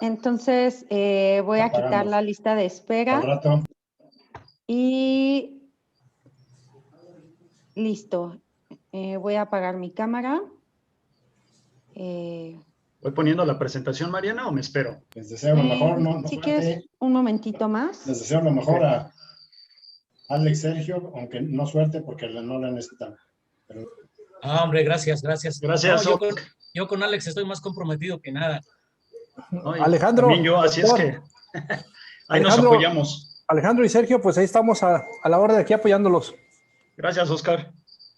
Entonces voy a quitar la lista de espera. Al rato. Y listo. Voy a apagar mi cámara. ¿Voy poniendo la presentación, Mariana, o me espero? Les deseo lo mejor, no si suerte. quieres un momentito más. Les deseo lo mejor a Alex, Sergio, aunque no suerte porque no la necesitan. Pero... Ah, hombre, gracias, gracias. Gracias. No, yo con Alex estoy más comprometido que nada. No, Alejandro. También yo, así es que ahí nos apoyamos. Alejandro y Sergio, pues ahí estamos a la hora de aquí apoyándolos. Gracias, Oscar.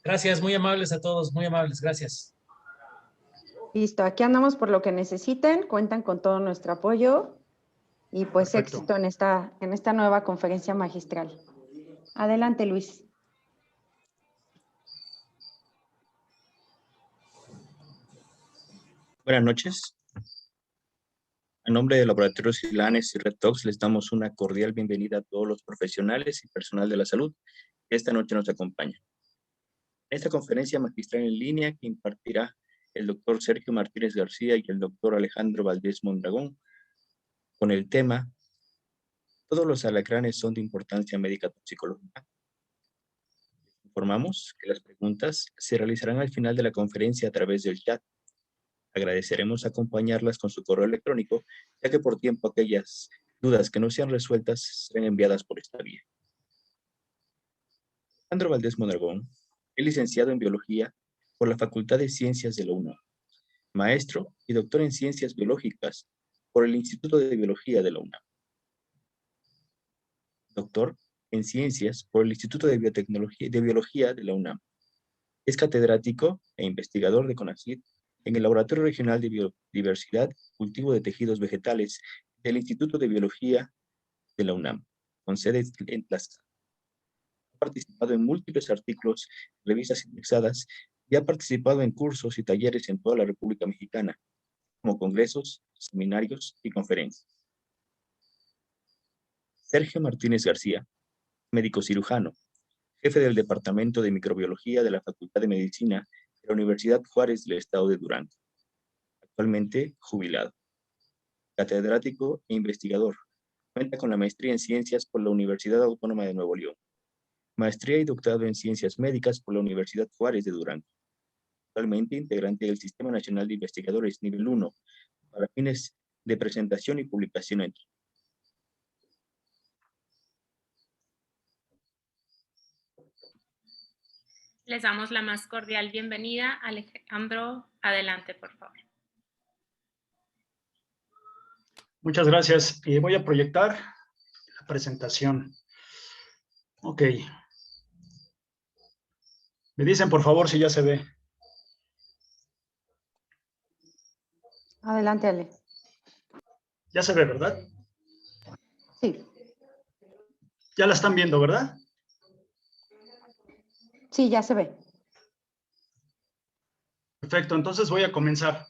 Gracias, muy amables a todos, muy amables, gracias. Listo, aquí andamos por lo que necesiten, cuentan con todo nuestro apoyo y pues Perfecto. Éxito en esta nueva conferencia magistral. Adelante, Luis. Buenas noches. En nombre de Laboratorios Silanes y Red Talks les damos una cordial bienvenida a todos los profesionales y personal de la salud que esta noche nos acompañan. En esta conferencia magistral en línea que impartirá el doctor Sergio Martínez García y el doctor Alejandro Valdés Mondragón con el tema ¿todos los alacranes son de importancia médica toxicológica? Informamos que las preguntas se realizarán al final de la conferencia a través del chat. Agradeceremos acompañarlas con su correo electrónico, ya que por tiempo aquellas dudas que no sean resueltas serán enviadas por esta vía. Alejandro Valdés Mondragón es licenciado en Biología por la Facultad de Ciencias de la UNAM, maestro y doctor en Ciencias Biológicas por el Instituto de Biología de la UNAM, doctor en Ciencias por el Instituto de Biología de la UNAM. Es catedrático e investigador de CONACYT en el Laboratorio Regional de Biodiversidad, Cultivo de Tejidos Vegetales del Instituto de Biología de la UNAM, con sede en Tlaxcala. Ha participado en múltiples artículos, revistas indexadas y ha participado en cursos y talleres en toda la República Mexicana, como congresos, seminarios y conferencias. Sergio Martínez García, médico cirujano, jefe del Departamento de Microbiología de la Facultad de Medicina de la Universidad Juárez del Estado de Durango. Actualmente jubilado. Catedrático e investigador. Cuenta con la maestría en Ciencias por la Universidad Autónoma de Nuevo León. Maestría y doctorado en Ciencias Médicas por la Universidad Juárez de Durango. Actualmente integrante del Sistema Nacional de Investigadores Nivel 1 para fines de presentación y publicación en Les damos la más cordial bienvenida. Alejandro, adelante, por favor. Muchas gracias. Voy a proyectar la presentación. Ok. Me dicen, por favor, si ya se ve. Adelante, Ale. Ya se ve, ¿verdad? Sí. Ya la están viendo, ¿verdad? Sí, ya se ve. Perfecto, entonces voy a comenzar.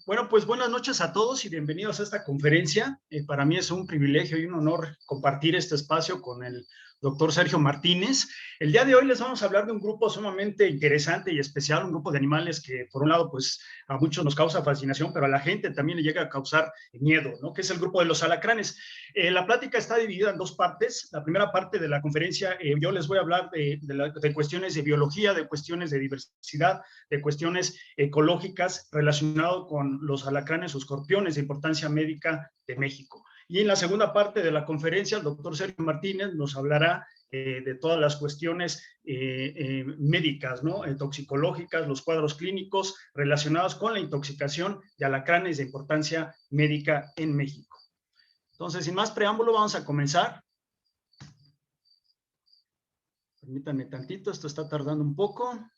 Bueno, pues buenas noches a todos y bienvenidos a esta conferencia. Para mí es un privilegio y un honor compartir este espacio con el doctor Sergio Martínez. El día de hoy les vamos a hablar de un grupo sumamente interesante y especial, un grupo de animales que por un lado pues a muchos nos causa fascinación, pero a la gente también le llega a causar miedo, ¿no? Que es el grupo de los alacranes. La plática está dividida en dos partes. La primera parte de la conferencia yo les voy a hablar de cuestiones de biología, de cuestiones de diversidad, de cuestiones ecológicas relacionadas con los alacranes o escorpiones de importancia médica de México. Y en la segunda parte de la conferencia, el doctor Sergio Martínez nos hablará de todas las cuestiones médicas, ¿no? Toxicológicas, los cuadros clínicos relacionados con la intoxicación de alacranes de importancia médica en México. Entonces, sin más preámbulo, vamos a comenzar. Permítanme tantito, esto está tardando un poco.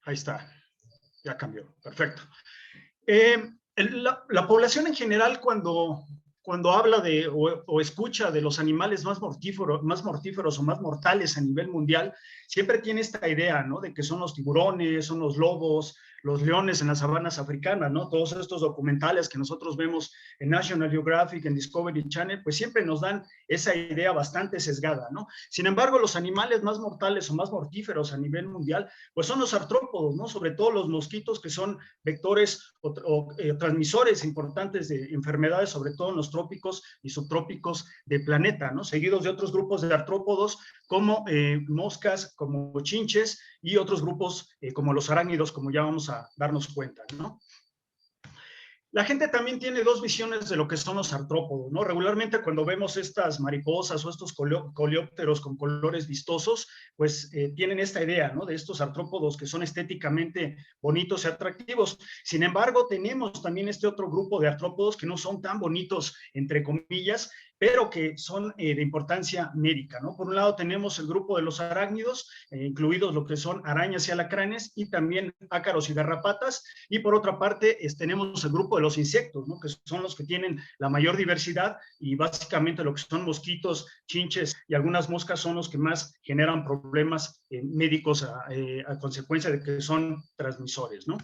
Ahí está, ya cambió, perfecto. La población en general cuando habla de o escucha de los animales más mortíferos o más mortales a nivel mundial, siempre tiene esta idea, ¿no? De que son los tiburones, son los lobos, los leones en las sabanas africanas, ¿no? Todos estos documentales que nosotros vemos en National Geographic, en Discovery Channel, pues siempre nos dan esa idea bastante sesgada, ¿no? Sin embargo, los animales más mortales o más mortíferos a nivel mundial, pues son los artrópodos, ¿no? Sobre todo los mosquitos, que son vectores o transmisores importantes de enfermedades, sobre todo en los trópicos y subtrópicos del planeta, ¿no? Seguidos de otros grupos de artrópodos como moscas, como chinches y otros grupos como los arácnidos, como ya vamos a darnos cuenta, ¿no? La gente también tiene dos visiones de lo que son los artrópodos, ¿no? Regularmente cuando vemos estas mariposas o estos coleópteros con colores vistosos, pues tienen esta idea, ¿no? De estos artrópodos que son estéticamente bonitos y atractivos. Sin embargo, tenemos también este otro grupo de artrópodos que no son tan bonitos, entre comillas, pero que son de importancia médica, ¿no? Por un lado tenemos el grupo de los arácnidos, incluidos lo que son arañas y alacranes, y también ácaros y garrapatas, y por otra parte tenemos el grupo de los insectos, ¿no? Que son los que tienen la mayor diversidad, y básicamente lo que son mosquitos, chinches y algunas moscas son los que más generan problemas médicos a consecuencia de que son transmisores, ¿no?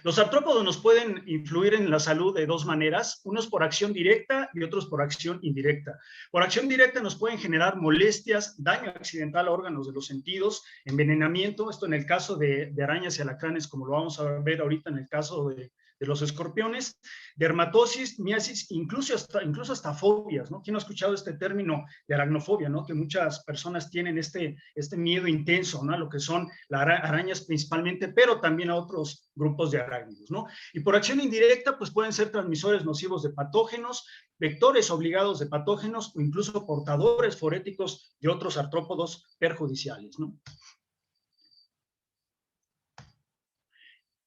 Los artrópodos nos pueden influir en la salud de dos maneras, unos por acción directa y otros por acción indirecta. Por acción directa nos pueden generar molestias, daño accidental a órganos de los sentidos, envenenamiento, esto en el caso de arañas y alacranes, como lo vamos a ver ahorita en el caso de los escorpiones, dermatosis, miasis, incluso hasta fobias, ¿no? ¿Quién ha escuchado este término de aracnofobia, ¿no? Que muchas personas tienen este miedo intenso, ¿no? A lo que son las arañas principalmente, pero también a otros grupos de arácnidos, ¿no? Y por acción indirecta, pues pueden ser transmisores nocivos de patógenos, vectores obligados de patógenos o incluso portadores foréticos de otros artrópodos perjudiciales, ¿no?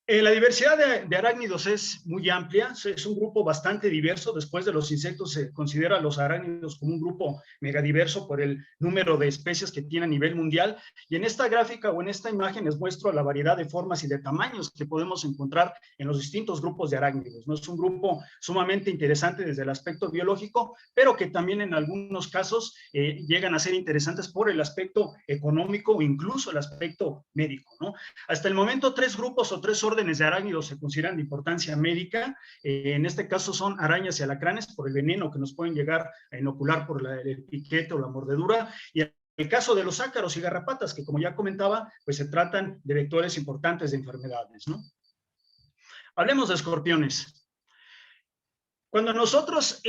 La diversidad de arácnidos es muy amplia, es un grupo bastante diverso. Después de los insectos se considera a los arácnidos como un grupo megadiverso por el número de especies que tiene a nivel mundial. Y en esta gráfica o en esta imagen les muestro la variedad de formas y de tamaños que podemos encontrar en los distintos grupos de arácnidos, ¿no? Es un grupo sumamente interesante desde el aspecto biológico, pero que también en algunos casos llegan a ser interesantes por el aspecto económico o incluso el aspecto médico, ¿no? Hasta el momento 3 grupos o 3 órdenes de arácnidos se consideran de importancia médica. En este caso son arañas y alacranes por el veneno que nos pueden llegar a inocular por el piquete o la mordedura, y en el caso de los ácaros y garrapatas, que como ya comentaba, pues se tratan de vectores importantes de enfermedades, ¿no? Hablemos de escorpiones. Cuando nosotros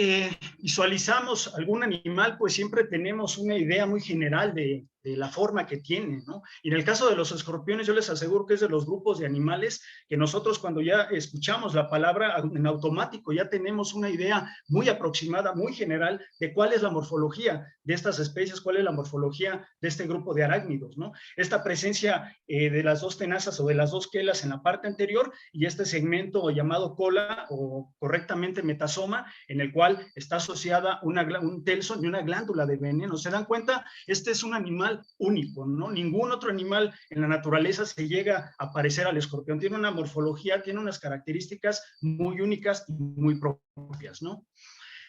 visualizamos algún animal, pues siempre tenemos una idea muy general de la forma que tiene, ¿no? Y en el caso de los escorpiones, yo les aseguro que es de los grupos de animales que nosotros cuando ya escuchamos la palabra en automático ya tenemos una idea muy aproximada, muy general de cuál es la morfología de estas especies, cuál es la morfología de este grupo de arácnidos, ¿no? Esta presencia de las dos tenazas o de las dos quelas en la parte anterior y este segmento llamado cola o correctamente metasoma, en el cual está asociada un telson y una glándula de veneno. ¿Se dan cuenta? Este es un animal único, ¿no? Ningún otro animal en la naturaleza se llega a parecer al escorpión. Tiene una morfología, tiene unas características muy únicas y muy propias, ¿no?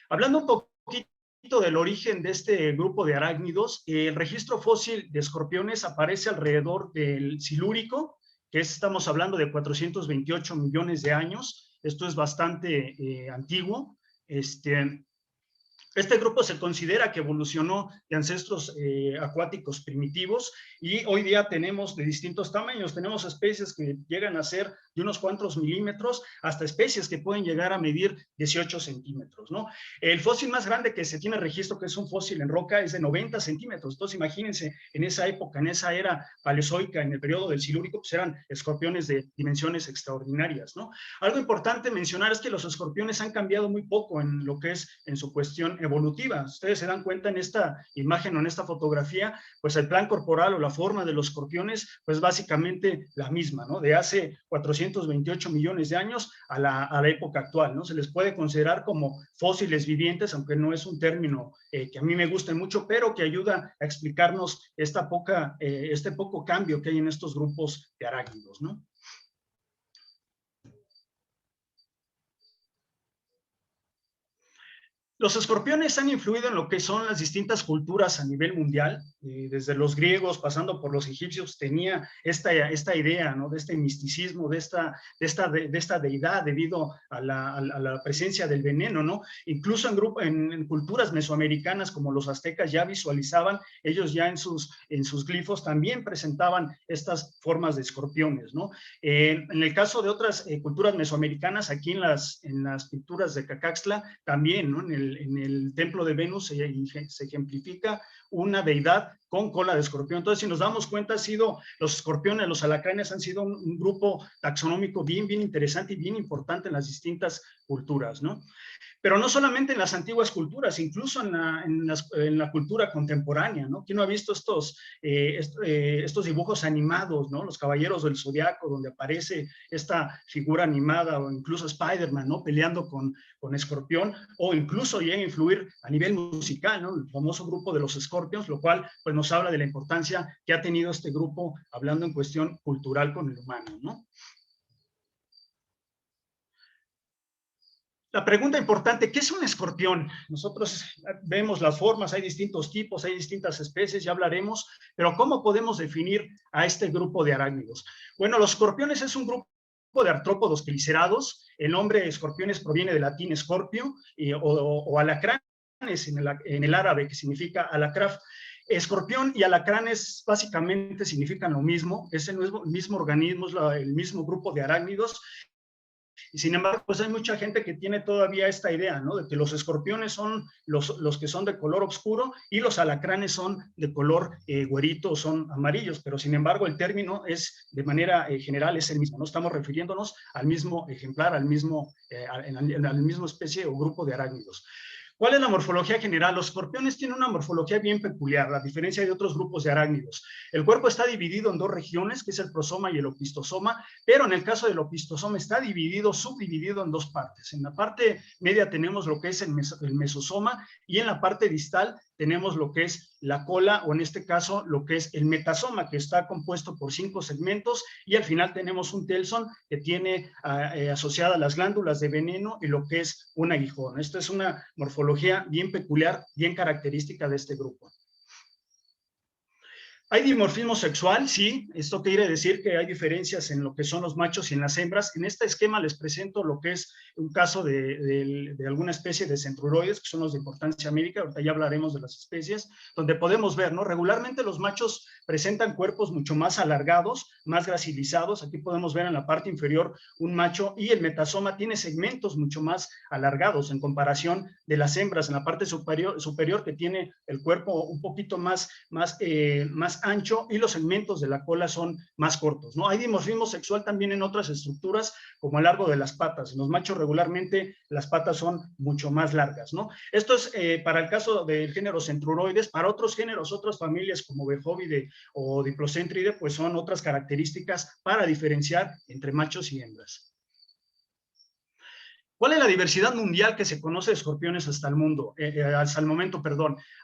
Hablando un poquito del origen de este grupo de arácnidos, el registro fósil de escorpiones aparece alrededor del Silúrico, que estamos hablando de 428 millones de años. Esto es bastante antiguo. Este grupo se considera que evolucionó de ancestros acuáticos primitivos y hoy día tenemos de distintos tamaños. Tenemos especies que llegan a ser de unos cuantos milímetros hasta especies que pueden llegar a medir 18 centímetros, ¿no? El fósil más grande que se tiene registro, que es un fósil en roca, es de 90 centímetros. Entonces, imagínense, en esa época, en esa era paleozoica, en el periodo del Silúrico, pues eran escorpiones de dimensiones extraordinarias, ¿no? Algo importante mencionar es que los escorpiones han cambiado muy poco en lo que es en su cuestión evolutiva. Ustedes se dan cuenta en esta imagen o en esta fotografía, pues el plan corporal o la forma de los escorpiones, pues básicamente la misma, ¿no? De hace 428 millones de años a la época actual, ¿no? Se les puede considerar como fósiles vivientes, aunque no es un término que a mí me guste mucho, pero que ayuda a explicarnos este poco cambio que hay en estos grupos de arácnidos, ¿no? Los escorpiones han influido en lo que son las distintas culturas a nivel mundial, desde los griegos, pasando por los egipcios, tenía esta idea, ¿no? De este misticismo, de esta deidad debido a la presencia del veneno, ¿no? Incluso en culturas mesoamericanas como los aztecas ya visualizaban, ellos ya en sus glifos también presentaban estas formas de escorpiones, ¿no? En el caso de otras culturas mesoamericanas, aquí en las pinturas de Cacaxtla, también, ¿no? En el templo de Venus se ejemplifica una deidad con cola de escorpión. Entonces, si nos damos cuenta, los escorpiones, los alacranes han sido un grupo taxonómico bien interesante y bien importante en las distintas culturas, ¿no? Pero no solamente en las antiguas culturas, incluso en la cultura contemporánea, ¿no? ¿Quién no ha visto estos dibujos animados, ¿no? Los Caballeros del Zodiaco, donde aparece esta figura animada, o incluso Spider-Man, ¿no? Peleando con Escorpión, o incluso llega a influir a nivel musical, ¿no? El famoso grupo de los Scorpions, lo cual pues nos habla de la importancia que ha tenido este grupo hablando en cuestión cultural con el humano, ¿no? La pregunta importante, ¿qué es un escorpión? Nosotros vemos las formas, hay distintos tipos, hay distintas especies, ya hablaremos, pero ¿cómo podemos definir a este grupo de arácnidos? Bueno, los escorpiones es un grupo de artrópodos quelicerados. El nombre escorpiones proviene del latín scorpio o alacranes en el árabe, que significa alacrán. Escorpión y alacranes básicamente significan lo mismo, es el mismo organismo, es el mismo grupo de arácnidos. Y sin embargo, pues hay mucha gente que tiene todavía esta idea, ¿no? De que los escorpiones son los que son de color oscuro y los alacranes son de color güerito, son amarillos, pero sin embargo el término es, de manera general, es el mismo, ¿no? Estamos refiriéndonos al mismo ejemplar, a la misma especie o grupo de arácnidos. ¿Cuál es la morfología general? Los escorpiones tienen una morfología bien peculiar, a diferencia de otros grupos de arácnidos. El cuerpo está dividido en dos regiones, que es el prosoma y el opistosoma, pero en el caso del opistosoma está subdividido en dos partes. En la parte media tenemos lo que es el mesosoma y en la parte distal tenemos lo que es la cola, o en este caso lo que es el metasoma, que está compuesto por 5 segmentos, y al final tenemos un telson que tiene asociada las glándulas de veneno y lo que es un aguijón. Esta es una morfología bien peculiar, bien característica de este grupo. ¿Hay dimorfismo sexual? Sí. Esto quiere decir que hay diferencias en lo que son los machos y en las hembras. En este esquema les presento lo que es un caso de alguna especie de centruroides, que son los de importancia médica. Ahorita ya hablaremos de las especies, donde podemos ver, ¿no? Regularmente los machos presentan cuerpos mucho más alargados, más gracilizados. Aquí podemos ver en la parte inferior un macho, y el metasoma tiene segmentos mucho más alargados en comparación de las hembras en la parte superior que tiene el cuerpo un poquito más ancho, y los segmentos de la cola son más cortos, ¿no? Hay dimorfismo sexual también en otras estructuras, como el largo de las patas. En los machos regularmente las patas son mucho más largas, ¿no? Esto es para el caso del género Centruroides. Para otros géneros, otras familias como Bejovidae o Diplocentridae, pues son otras características para diferenciar entre machos y hembras. ¿Cuál es la diversidad mundial que se conoce de escorpiones hasta el momento?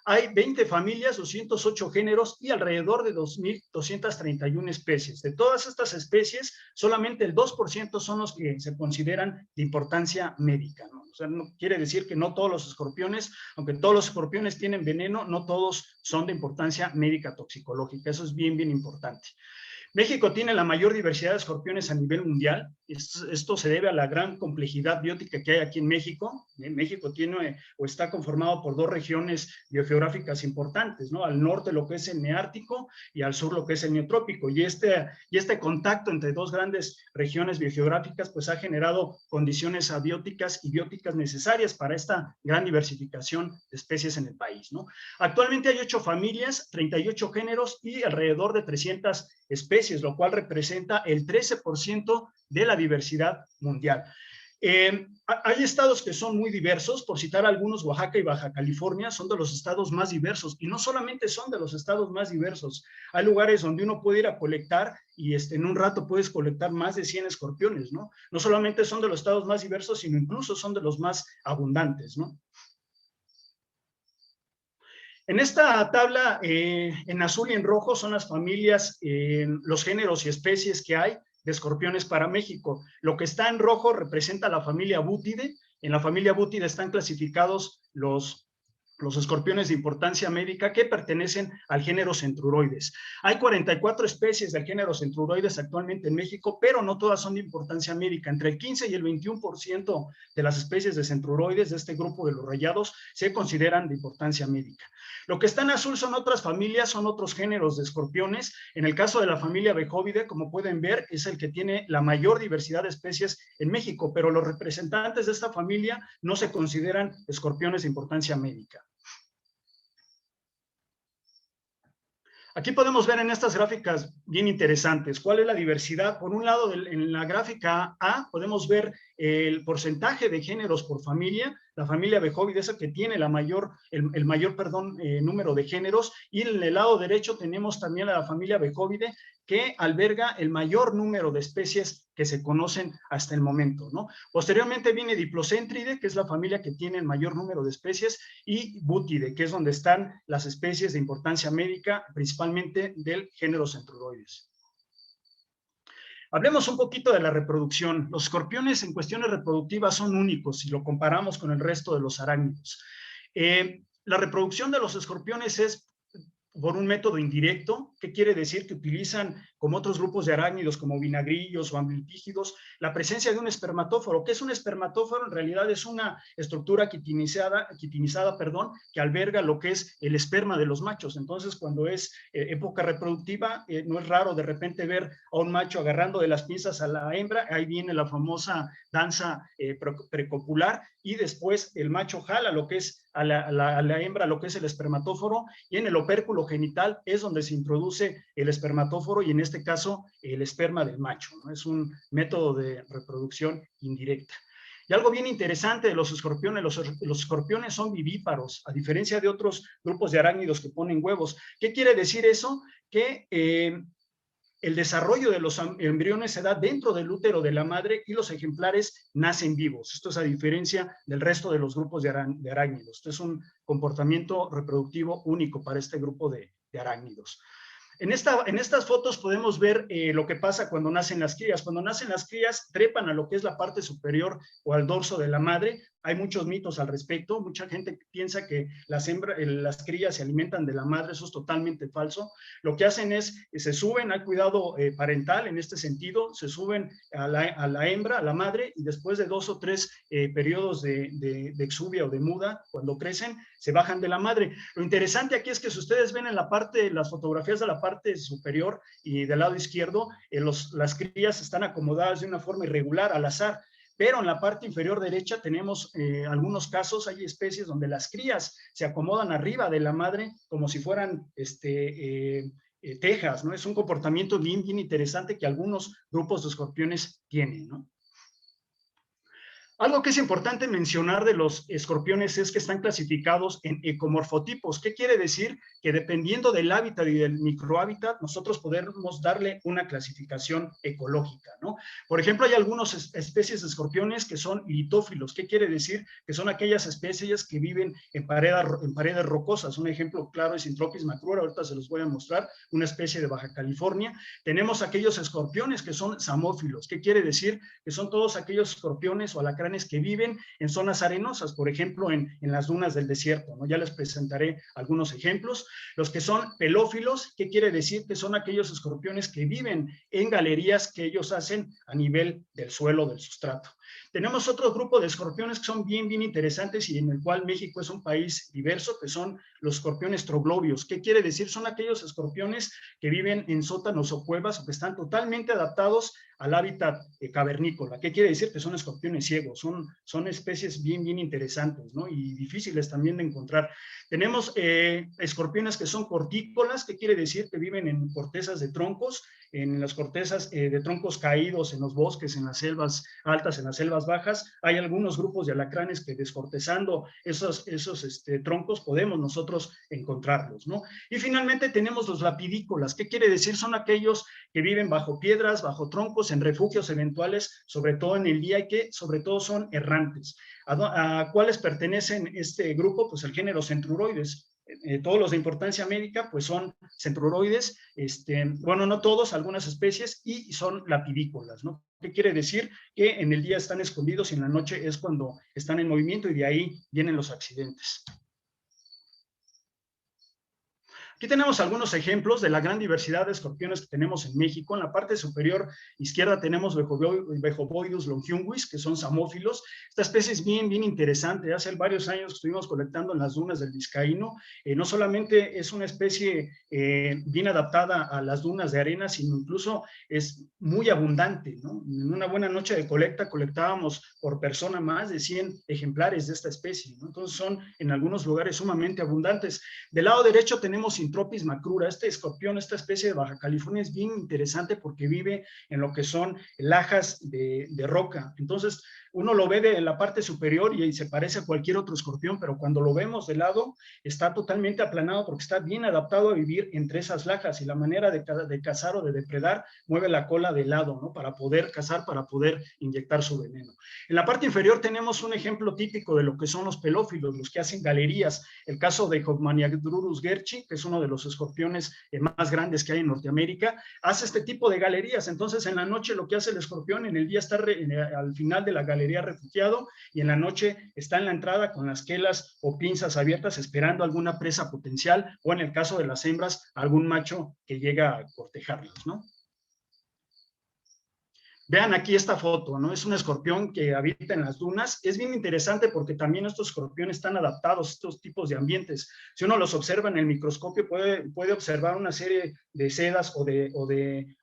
Hay 20 familias, 208 géneros y alrededor de 2.231 especies. De todas estas especies, solamente el 2% son los que se consideran de importancia médica, ¿no? O sea, no quiere decir que no todos los escorpiones, aunque todos los escorpiones tienen veneno, no todos son de importancia médica toxicológica. Eso es bien importante. México tiene la mayor diversidad de escorpiones a nivel mundial. Esto se debe a la gran complejidad biótica que hay aquí en México. México tiene o está conformado por dos regiones biogeográficas importantes, ¿no? Al norte lo que es el neártico y al sur lo que es el neotrópico. Y este contacto entre dos grandes regiones biogeográficas pues ha generado condiciones abióticas y bióticas necesarias para esta gran diversificación de especies en el país, ¿no? Actualmente hay 8 familias, 38 géneros y alrededor de 300 especies, lo cual representa el 13% de la diversidad mundial. Hay estados que son muy diversos, por citar algunos, Oaxaca y Baja California son de los estados más diversos, y no solamente son de los estados más diversos, hay lugares donde uno puede ir a colectar y en un rato puedes colectar más de 100 escorpiones, ¿no? No solamente son de los estados más diversos, sino incluso son de los más abundantes, ¿no? En esta tabla, en azul y en rojo, son las familias, los géneros y especies que hay de escorpiones para México. Lo que está en rojo representa la familia Butide, En la familia Butida están clasificados los escorpiones de importancia médica que pertenecen al género Centruroides. Hay 44 especies del género Centruroides actualmente en México, pero no todas son de importancia médica. Entre el 15 y el 21% de las especies de Centruroides de este grupo de los rayados se consideran de importancia médica. Lo que está en azul son otras familias, son otros géneros de escorpiones. En el caso de la familia Bejovidae, como pueden ver, es el que tiene la mayor diversidad de especies en México, pero los representantes de esta familia no se consideran escorpiones de importancia médica. Aquí podemos ver en estas gráficas bien interesantes cuál es la diversidad. Por un lado, en la gráfica A podemos ver el porcentaje de géneros por familia. La familia Bejovidae es el que tiene el mayor número de géneros, y en el lado derecho tenemos también a la familia Bejovidae, que alberga el mayor número de especies que se conocen hasta el momento, ¿no? Posteriormente viene Diplocéntride, que es la familia que tiene el mayor número de especies, y Butide, que es donde están las especies de importancia médica, principalmente del género Centruroides. Hablemos un poquito de la reproducción. Los escorpiones en cuestiones reproductivas son únicos si lo comparamos con el resto de los arácnidos. La reproducción de los escorpiones es por un método indirecto. ¿Qué quiere decir? Que utilizan, como otros grupos de arácnidos como vinagrillos o amblipígidos, la presencia de un espermatóforo. ¿Qué es un espermatóforo? En realidad es una estructura quitinizada, que alberga lo que es el esperma de los machos. Entonces, cuando es época reproductiva, no es raro de repente ver a un macho agarrando de las pinzas a la hembra. Ahí viene la famosa danza precopular, y después el macho jala lo que es a la hembra, lo que es el espermatóforo, y en el opérculo genital es donde se introduce el espermatóforo, y en este caso el esperma del macho, ¿no? Es un método de reproducción indirecta. Y algo bien interesante de los escorpiones, los escorpiones son vivíparos, a diferencia de otros grupos de arácnidos que ponen huevos. ¿Qué quiere decir eso? Que el desarrollo de los embriones se da dentro del útero de la madre, y los ejemplares nacen vivos. Esto es a diferencia del resto de los grupos de arácnidos. Esto es un comportamiento reproductivo único para este grupo de arácnidos. En estas fotos podemos ver lo que pasa cuando nacen las crías. Cuando nacen las crías, trepan a lo que es la parte superior o al dorso de la madre. Hay muchos mitos al respecto. Mucha gente piensa que las crías se alimentan de la madre. Eso es totalmente falso. Lo que hacen es, se suben, hay cuidado parental en este sentido, se suben a la hembra, a la madre, y después de 2 o 3 periodos de exuvia o de muda, cuando crecen, se bajan de la madre. Lo interesante aquí es que si ustedes ven en las fotografías de la parte superior y del lado izquierdo, las crías están acomodadas de una forma irregular, al azar. Pero en la parte inferior derecha tenemos algunos casos, hay especies donde las crías se acomodan arriba de la madre como si fueran tejas, ¿no? Es un comportamiento bien interesante que algunos grupos de escorpiones tienen, ¿no? Algo que es importante mencionar de los escorpiones es que están clasificados en ecomorfotipos. ¿Qué quiere decir? Que dependiendo del hábitat y del microhábitat, nosotros podemos darle una clasificación ecológica, ¿no? Por ejemplo, hay algunas especies de escorpiones que son litófilos. ¿Qué quiere decir? Que son aquellas especies que viven en paredes rocosas. Un ejemplo claro es Synthropis macrura, ahorita se los voy a mostrar, una especie de Baja California. Tenemos aquellos escorpiones que son samófilos. ¿Qué quiere decir? Que son todos aquellos escorpiones o alacranes que viven en zonas arenosas, por ejemplo, en las dunas del desierto, ¿no? Ya les presentaré algunos ejemplos. Los que son pelófilos, ¿qué quiere decir? Que son aquellos escorpiones que viven en galerías que ellos hacen a nivel del suelo, del sustrato. Tenemos otro grupo de escorpiones que son bien interesantes, y en el cual México es un país diverso, que son los escorpiones troglobios. ¿Qué quiere decir? Son aquellos escorpiones que viven en sótanos o cuevas, o que están totalmente adaptados al hábitat cavernícola. ¿Qué quiere decir? Que son escorpiones ciegos, son especies bien interesantes, ¿no? Y difíciles también de encontrar. Tenemos escorpiones que son cortícolas. ¿Qué quiere decir? Que viven en cortezas de troncos, en las cortezas de troncos caídos, en los bosques, en las selvas altas, en las selvas bajas. Hay algunos grupos de alacranes que descortezando esos troncos podemos nosotros encontrarlos, ¿no? Y finalmente tenemos los lapidícolas. ¿Qué quiere decir? Son aquellos que viven bajo piedras, bajo troncos, en refugios eventuales, sobre todo en el día, y que sobre todo son errantes. ¿A cuáles pertenecen este grupo? Pues el género Centruroides. todos los de importancia médica, pues son centruroides, bueno, no todos, algunas especies, y son lapidícolas, ¿no? ¿Qué quiere decir? Que en el día están escondidos y en la noche es cuando están en movimiento y de ahí vienen los accidentes. Aquí tenemos algunos ejemplos de la gran diversidad de escorpiones que tenemos en México. En la parte superior izquierda tenemos Bejoboidus longiunguis, que son samófilos. Esta especie es bien interesante. Hace varios años que estuvimos colectando en las dunas del Vizcaíno. No solamente es una especie bien adaptada a las dunas de arena, sino incluso es muy abundante, ¿no? En una buena noche de colecta colectábamos por persona más de 100 ejemplares de esta especie, ¿no? Entonces son en algunos lugares sumamente abundantes. Del lado derecho tenemos Tropis macrura. Este escorpión, esta especie de Baja California es bien interesante porque vive en lo que son lajas de roca. Entonces, uno lo ve de la parte superior y se parece a cualquier otro escorpión, pero cuando lo vemos de lado, está totalmente aplanado porque está bien adaptado a vivir entre esas lajas y la manera de cazar o de depredar mueve la cola de lado, ¿no? Para poder cazar, para poder inyectar su veneno. En la parte inferior tenemos un ejemplo típico de lo que son los pelófilos, los que hacen galerías. El caso de Hoffmanniadrurus gerchi, que es uno de los escorpiones más grandes que hay en Norteamérica, hace este tipo de galerías. Entonces, en la noche lo que hace el escorpión, en el día está al final de la galería refugiado y en la noche está en la entrada con las quelas o pinzas abiertas esperando alguna presa potencial o en el caso de las hembras, algún macho que llega a cortejarlas, ¿no? Vean aquí esta foto, ¿no? Es un escorpión que habita en las dunas. Es bien interesante porque también estos escorpiones están adaptados a estos tipos de ambientes. Si uno los observa en el microscopio, puede observar una serie de sedas o de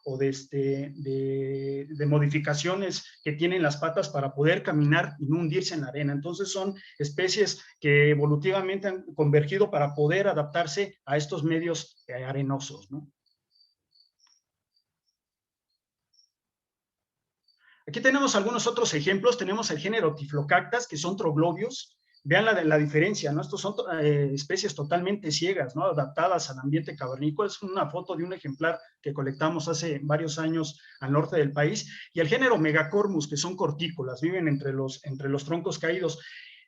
modificaciones que tienen las patas para poder caminar y no hundirse en la arena. Entonces son especies que evolutivamente han convergido para poder adaptarse a estos medios arenosos, ¿no? Aquí tenemos algunos otros ejemplos. Tenemos el género Typhlocactas, que son troglobios. Vean la diferencia, ¿no? Estos son especies totalmente ciegas, ¿no? Adaptadas al ambiente cavernícola. Es una foto de un ejemplar que colectamos hace varios años al norte del país. Y el género Megacormus, que son cortícolas, viven entre los troncos caídos.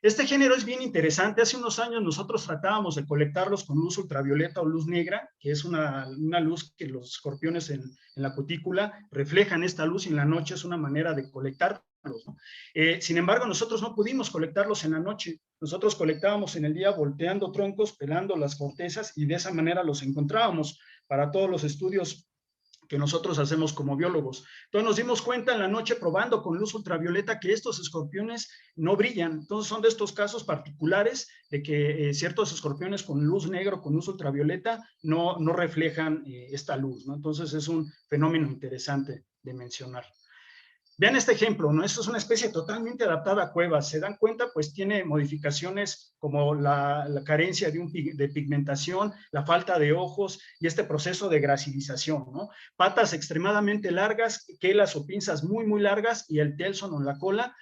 Este género es bien interesante. Hace unos años nosotros tratábamos de colectarlos con luz ultravioleta o luz negra, que es una luz que los escorpiones en la cutícula reflejan esta luz y en la noche es una manera de colectarlos, ¿no? Sin embargo, nosotros no pudimos colectarlos en la noche. Nosotros colectábamos en el día volteando troncos, pelando las cortezas y de esa manera los encontrábamos para todos los estudios que nosotros hacemos como biólogos. Entonces nos dimos cuenta en la noche probando con luz ultravioleta que estos escorpiones no brillan. Entonces son de estos casos particulares de que ciertos escorpiones con luz negra o con luz ultravioleta no reflejan esta luz, ¿no? Entonces es un fenómeno interesante de mencionar. Vean este ejemplo, ¿no? Esto es una especie totalmente adaptada a cuevas. Se dan cuenta, pues tiene modificaciones como la carencia de pigmentación, la falta de ojos y este proceso de gracilización, ¿no? Patas extremadamente largas, quelas o pinzas muy largas y el telson o la cola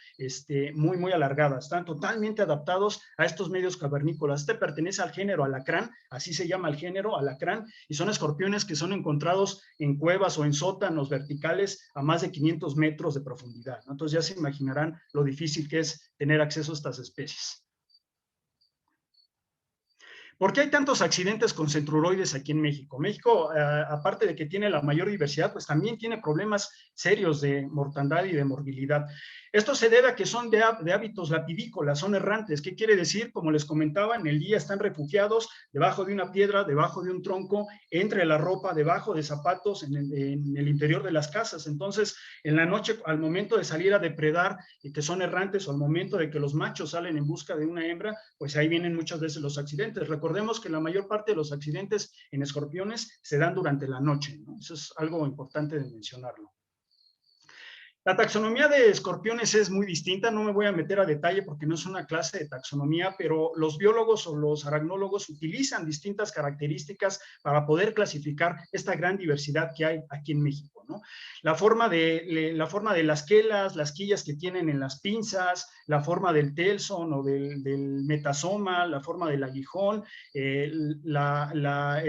muy alargada. Están totalmente adaptados a estos medios cavernícolas. Este pertenece al género alacrán, así se llama el género alacrán, y son escorpiones que son encontrados en cuevas o en sótanos verticales a más de 500 metros de profundidad, ¿no? Entonces ya se imaginarán lo difícil que es tener acceso a estas especies. ¿Por qué hay tantos accidentes con centruroides aquí en México? México, aparte de que tiene la mayor diversidad, pues también tiene problemas serios de mortandad y de morbilidad. Esto se debe a que son de hábitos lapidícolas, son errantes. ¿Qué quiere decir? Como les comentaba, en el día están refugiados debajo de una piedra, debajo de un tronco, entre la ropa, debajo de zapatos, en el interior de las casas. Entonces, en la noche, al momento de salir a depredar, y que son errantes, o al momento de que los machos salen en busca de una hembra, pues ahí vienen muchas veces los accidentes. Recordemos que la mayor parte de los accidentes en escorpiones se dan durante la noche, ¿no? Eso es algo importante de mencionarlo. La taxonomía de escorpiones es muy distinta, no me voy a meter a detalle porque no es una clase de taxonomía, pero los biólogos o los aracnólogos utilizan distintas características para poder clasificar esta gran diversidad que hay aquí en México, ¿no? La forma de las quelas, las quillas que tienen en las pinzas, la forma del telson o del metasoma, la forma del aguijón, el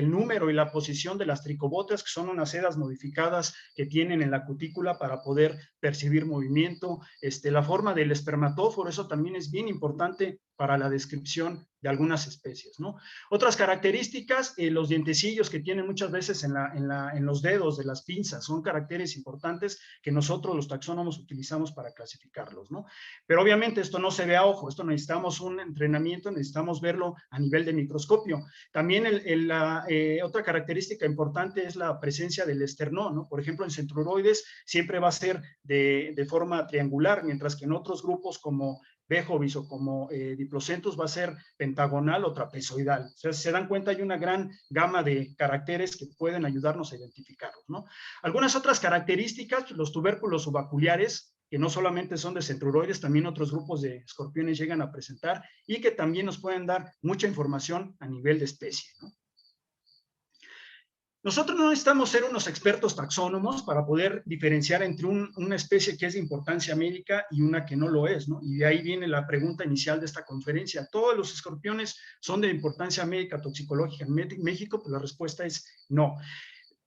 número y la posición de las tricobotas, que son unas sedas modificadas que tienen en la cutícula para poder percibir movimiento, la forma del espermatóforo, eso también es bien importante para la descripción de algunas especies, ¿no? Otras características, los dientecillos que tienen muchas veces en los dedos de las pinzas, son caracteres importantes que nosotros los taxónomos utilizamos para clasificarlos, ¿no? Pero obviamente esto no se ve a ojo, esto necesitamos un entrenamiento, necesitamos verlo a nivel de microscopio. También otra característica importante es la presencia del esternón, ¿no? Por ejemplo, en centruroides siempre va a ser de forma triangular, mientras que en otros grupos como Bejovis o como Diplocentus va a ser pentagonal o trapezoidal. O sea, si se dan cuenta, hay una gran gama de caracteres que pueden ayudarnos a identificarlos, ¿no? Algunas otras características, los tubérculos subaculiares, que no solamente son de centruroides, también otros grupos de escorpiones llegan a presentar y que también nos pueden dar mucha información a nivel de especie, ¿no? Nosotros no necesitamos ser unos expertos taxónomos para poder diferenciar entre una especie que es de importancia médica y una que no lo es, ¿no? Y de ahí viene la pregunta inicial de esta conferencia. ¿Todos los escorpiones son de importancia médica toxicológica en México? Pues la respuesta es no.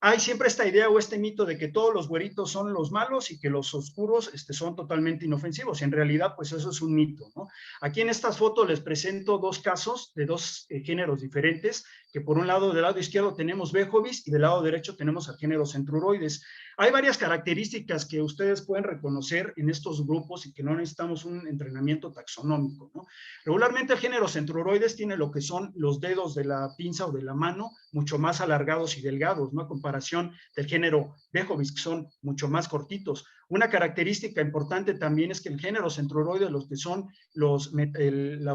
Hay siempre esta idea o este mito de que todos los güeritos son los malos y que los oscuros son totalmente inofensivos. Y en realidad, pues eso es un mito, ¿no? Aquí en estas fotos les presento dos casos de dos géneros diferentes, que por un lado, del lado izquierdo tenemos Bejovis y del lado derecho tenemos al género Centruroides. Hay varias características que ustedes pueden reconocer en estos grupos y que no necesitamos un entrenamiento taxonómico, ¿no? Regularmente el género Centruroides tiene lo que son los dedos de la pinza o de la mano mucho más alargados y delgados, ¿no? A comparación del género Bejovis, que son mucho más cortitos. Una característica importante también es que el género Centruroides, los que son los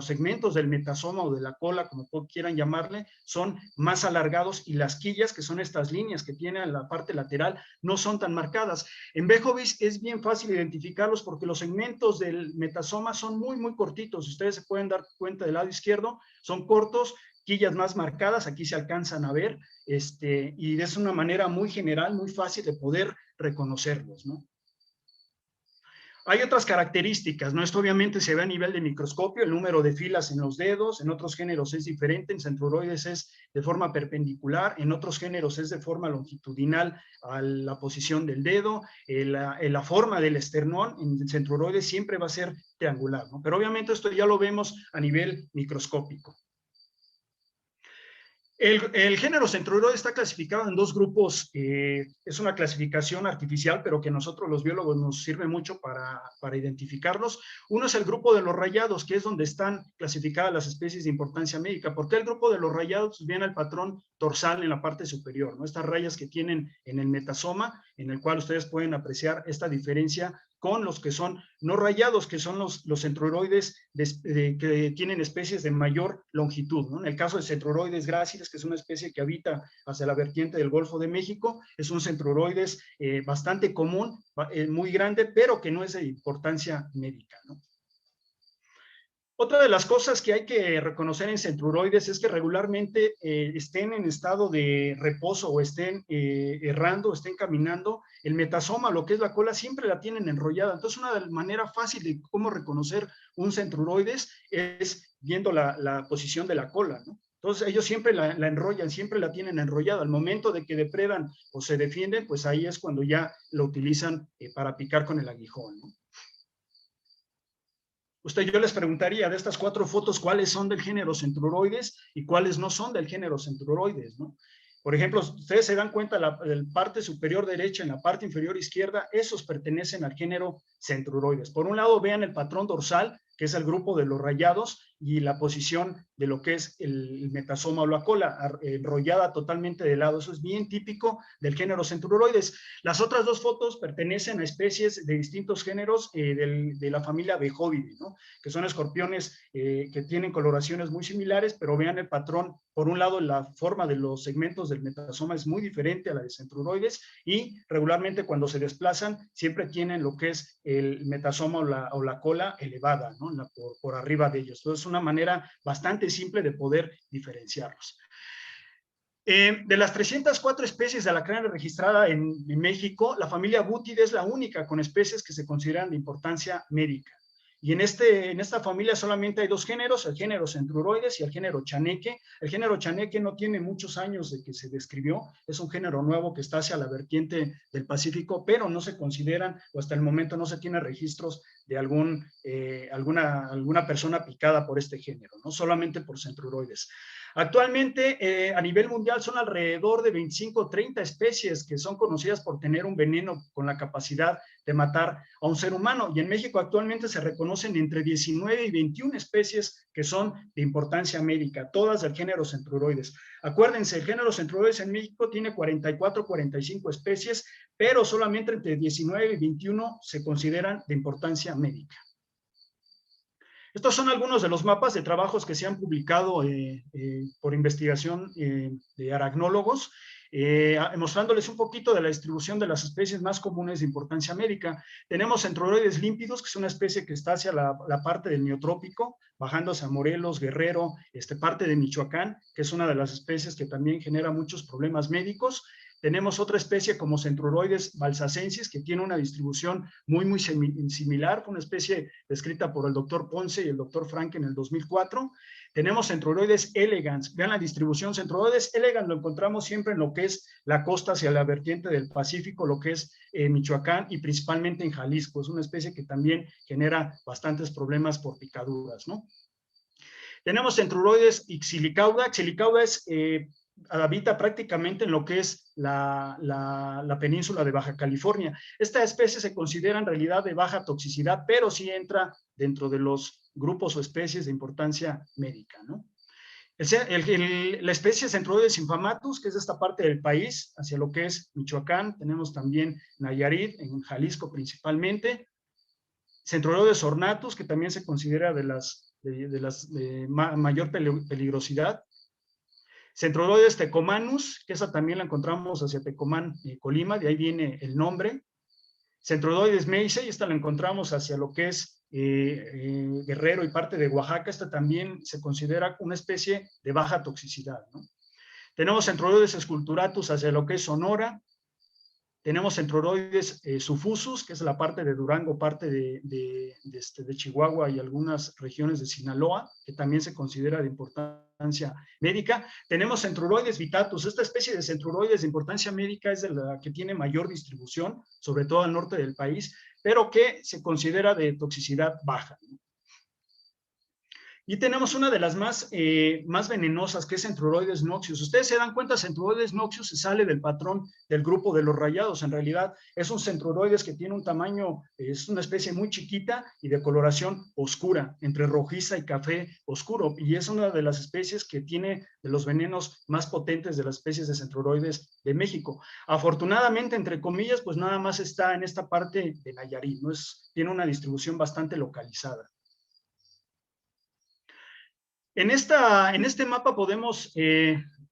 segmentos del metasoma o de la cola, como quieran llamarle, son más alargados y las quillas, que son estas líneas que tienen en la parte lateral, no son tan marcadas. En Bejovis es bien fácil identificarlos porque los segmentos del metasoma son muy, muy cortitos. Ustedes se pueden dar cuenta del lado izquierdo, son cortos, quillas más marcadas, aquí se alcanzan a ver, y es una manera muy general, muy fácil de poder reconocerlos, ¿no? Hay otras características, ¿no? Esto obviamente se ve a nivel de microscopio, el número de filas en los dedos, en otros géneros es diferente, en Centruroides es de forma perpendicular, en otros géneros es de forma longitudinal a la posición del dedo, la forma del esternón en Centruroides siempre va a ser triangular, ¿no? Pero obviamente esto ya lo vemos a nivel microscópico. El género Centruroides está clasificado en dos grupos, es una clasificación artificial, pero que nosotros los biólogos nos sirve mucho para identificarlos. Uno es el grupo de los rayados, que es donde están clasificadas las especies de importancia médica. ¿Por qué el grupo de los rayados? Viene el patrón dorsal en la parte superior, ¿no? Estas rayas que tienen en el metasoma, en el cual ustedes pueden apreciar esta diferencia con los que son no rayados, que son los Centruroides que tienen especies de mayor longitud, ¿no? En el caso de Centruroides gráciles, que es una especie que habita hacia la vertiente del Golfo de México, es un Centruroides bastante común, muy grande, pero que no es de importancia médica, ¿no? Otra de las cosas que hay que reconocer en Centruroides es que regularmente estén en estado de reposo o estén errando, estén caminando, el metasoma, lo que es la cola, siempre la tienen enrollada. Entonces, una manera fácil de cómo reconocer un Centruroides es viendo la posición de la cola, ¿no? Entonces, ellos siempre la enrollan, siempre la tienen enrollada. Al momento de que depredan o se defienden, pues ahí es cuando ya lo utilizan para picar con el aguijón, ¿no? Yo les preguntaría de estas 4 fotos, ¿cuáles son del género Centruroides y cuáles no son del género Centruroides, ¿no? Por ejemplo, ustedes se dan cuenta, la parte superior derecha en la parte inferior izquierda, esos pertenecen al género Centruroides. Por un lado, vean el patrón dorsal, que es el grupo de los rayados, y la posición de lo que es el metasoma o la cola, enrollada totalmente de lado. Eso es bien típico del género Centruroides. Las otras 2 fotos pertenecen a especies de distintos géneros de la familia Bejovidae, ¿no? Que son escorpiones que tienen coloraciones muy similares, pero vean el patrón. Por un lado, la forma de los segmentos del metasoma es muy diferente a la de Centruroides y regularmente cuando se desplazan siempre tienen lo que es el metasoma o la cola elevada, ¿no? Por arriba de ellos. Entonces, es una manera bastante simple de poder diferenciarlos. De las 304 especies de alacranes registradas en México, la familia Buthidae es la única con especies que se consideran de importancia médica. Y en esta familia solamente hay dos géneros, el género Centruroides y el género Chaneque. El género Chaneque no tiene muchos años de que se describió, es un género nuevo que está hacia la vertiente del Pacífico, pero no se consideran, o hasta el momento no se tiene registros de alguna persona picada por este género, no solamente por Centruroides. Actualmente, a nivel mundial, son alrededor de 25 o 30 especies que son conocidas por tener un veneno con la capacidad de matar a un ser humano. Y en México actualmente se reconocen entre 19 y 21 especies que son de importancia médica, todas del género Centruroides. Acuérdense, el género Centruroides en México tiene 44 o 45 especies, pero solamente entre 19 y 21 se consideran de importancia médica. Estos son algunos de los mapas de trabajos que se han publicado por investigación de aracnólogos, mostrándoles un poquito de la distribución de las especies más comunes de importancia médica. Tenemos Centruroides límpidos, que es una especie que está hacia la parte del neotrópico, bajando hacia Morelos, Guerrero, parte de Michoacán, que es una de las especies que también genera muchos problemas médicos. Tenemos otra especie como Centruroides balsacensis, que tiene una distribución muy similar, fue una especie descrita por el doctor Ponce y el doctor Frank en el 2004. Tenemos Centruroides elegans, vean la distribución, Centruroides elegans lo encontramos siempre en lo que es la costa hacia la vertiente del Pacífico, lo que es Michoacán y principalmente en Jalisco, es una especie que también genera bastantes problemas por picaduras, ¿no? Tenemos Centruroides xylicauda, xylicauda habita prácticamente en lo que es la península de Baja California. Esta especie se considera en realidad de baja toxicidad, pero sí entra dentro de los grupos o especies de importancia médica, ¿no? La especie Centruroides infamatus, que es de esta parte del país, hacia lo que es Michoacán, tenemos también Nayarit, en Jalisco principalmente. Centruroides ornatus, que también se considera de mayor peligrosidad. Centruroides tecomanus, que esa también la encontramos hacia Tecomán, Colima, de ahí viene el nombre. Centruroides meisei, esta la encontramos hacia lo que es Guerrero y parte de Oaxaca, esta también se considera una especie de baja toxicidad, ¿no? Tenemos Centruroides esculturatus hacia lo que es Sonora. Tenemos Centruroides suffusus, que es la parte de Durango, parte de Chihuahua y algunas regiones de Sinaloa, que también se considera de importancia médica. Tenemos Centruroides vittatus. Esta especie de Centruroides de importancia médica es de la que tiene mayor distribución, sobre todo al norte del país, pero que se considera de toxicidad baja, ¿no? Y tenemos una de las más venenosas, que es Centruroides noxius. Ustedes se dan cuenta, Centruroides noxius se sale del patrón del grupo de los rayados. En realidad es un Centruroides que tiene un tamaño, es una especie muy chiquita y de coloración oscura, entre rojiza y café oscuro. Y es una de las especies que tiene de los venenos más potentes de las especies de Centruroides de México. Afortunadamente, entre comillas, pues nada más está en esta parte de Nayarit, ¿no? Tiene una distribución bastante localizada. En este mapa podemos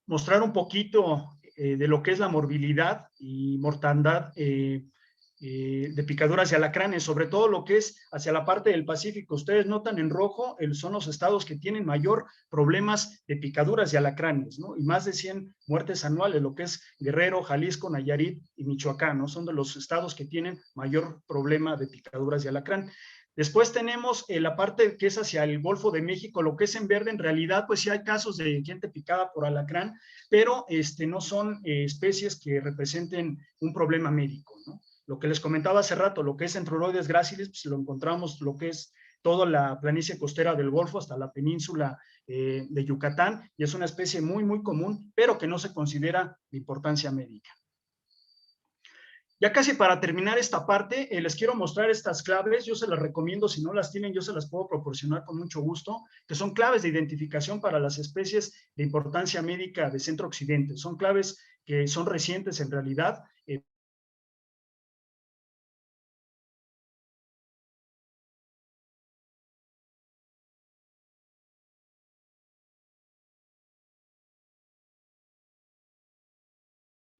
mostrar un poquito de lo que es la morbilidad y mortandad de picaduras de alacranes, sobre todo lo que es hacia la parte del Pacífico. Ustedes notan en rojo, son los estados que tienen mayor problemas de picaduras de alacranes, ¿no? Y más de 100 muertes anuales, lo que es Guerrero, Jalisco, Nayarit y Michoacán, ¿no? Son de los estados que tienen mayor problema de picaduras de alacrán. Después tenemos la parte que es hacia el Golfo de México, lo que es en verde. En realidad, pues sí hay casos de gente picada por alacrán, pero no son especies que representen un problema médico, ¿no? Lo que les comentaba hace rato, lo que es Centruroides gracilis, pues lo encontramos lo que es toda la planicie costera del Golfo hasta la península de Yucatán, y es una especie muy común, pero que no se considera de importancia médica. Ya casi para terminar esta parte, les quiero mostrar estas claves. Yo se las recomiendo, si no las tienen, yo se las puedo proporcionar con mucho gusto, que son claves de identificación para las especies de importancia médica de Centro Occidente. Son claves que son recientes en realidad.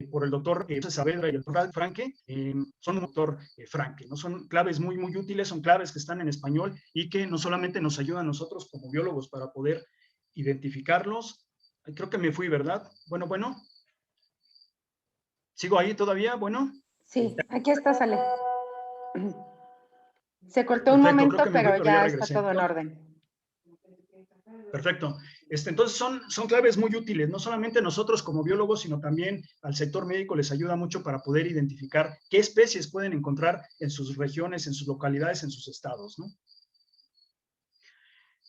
Por el doctor Saavedra y el doctor Franke, son un doctor Franke, ¿no? Son claves muy útiles, son claves que están en español y que no solamente nos ayudan a nosotros como biólogos para poder identificarlos. Creo que me fui, ¿verdad? Bueno. ¿Sigo ahí todavía? Bueno. Sí, aquí estás, Ale. Se cortó un Perfecto, momento, creo que me fui, pero pero ya ya está regresé. todo en orden. Perfecto. Entonces son claves muy útiles, no solamente nosotros como biólogos, sino también al sector médico les ayuda mucho para poder identificar qué especies pueden encontrar en sus regiones, en sus localidades, en sus estados, ¿no?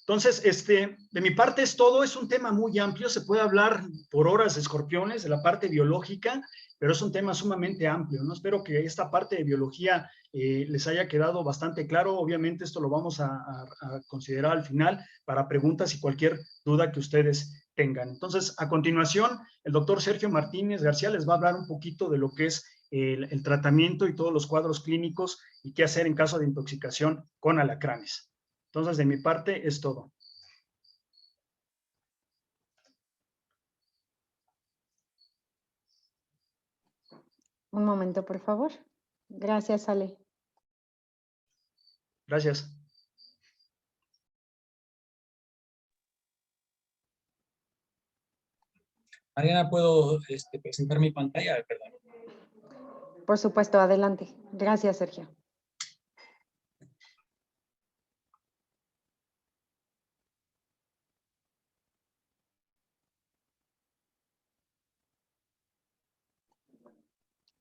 Entonces, de mi parte es todo, es un tema muy amplio, se puede hablar por horas de escorpiones, de la parte biológica, pero es un tema sumamente amplio, ¿no? Espero que esta parte de biología les haya quedado bastante claro. Obviamente esto lo vamos a considerar al final para preguntas y cualquier duda que ustedes tengan. Entonces, a continuación, el doctor Sergio Martínez García les va a hablar un poquito de lo que es el tratamiento y todos los cuadros clínicos y qué hacer en caso de intoxicación con alacranes. Entonces, de mi parte es todo. Un momento, por favor. Gracias, Ale. Gracias. Mariana, ¿puedo presentar mi pantalla? Perdón. Por supuesto, adelante. Gracias, Sergio.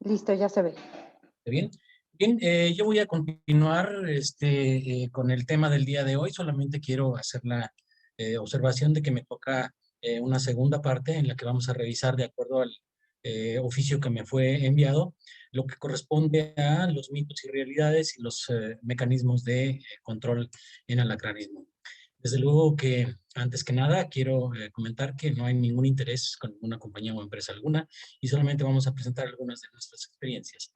Listo, ya se ve. Bien. Bien, yo voy a continuar con el tema del día de hoy. Solamente quiero hacer la observación de que me toca una segunda parte en la que vamos a revisar, de acuerdo al oficio que me fue enviado, lo que corresponde a los mitos y realidades y los mecanismos de control en alacranismo. Desde luego que, antes que nada, quiero comentar que no hay ningún interés con ninguna compañía o empresa alguna y solamente vamos a presentar algunas de nuestras experiencias.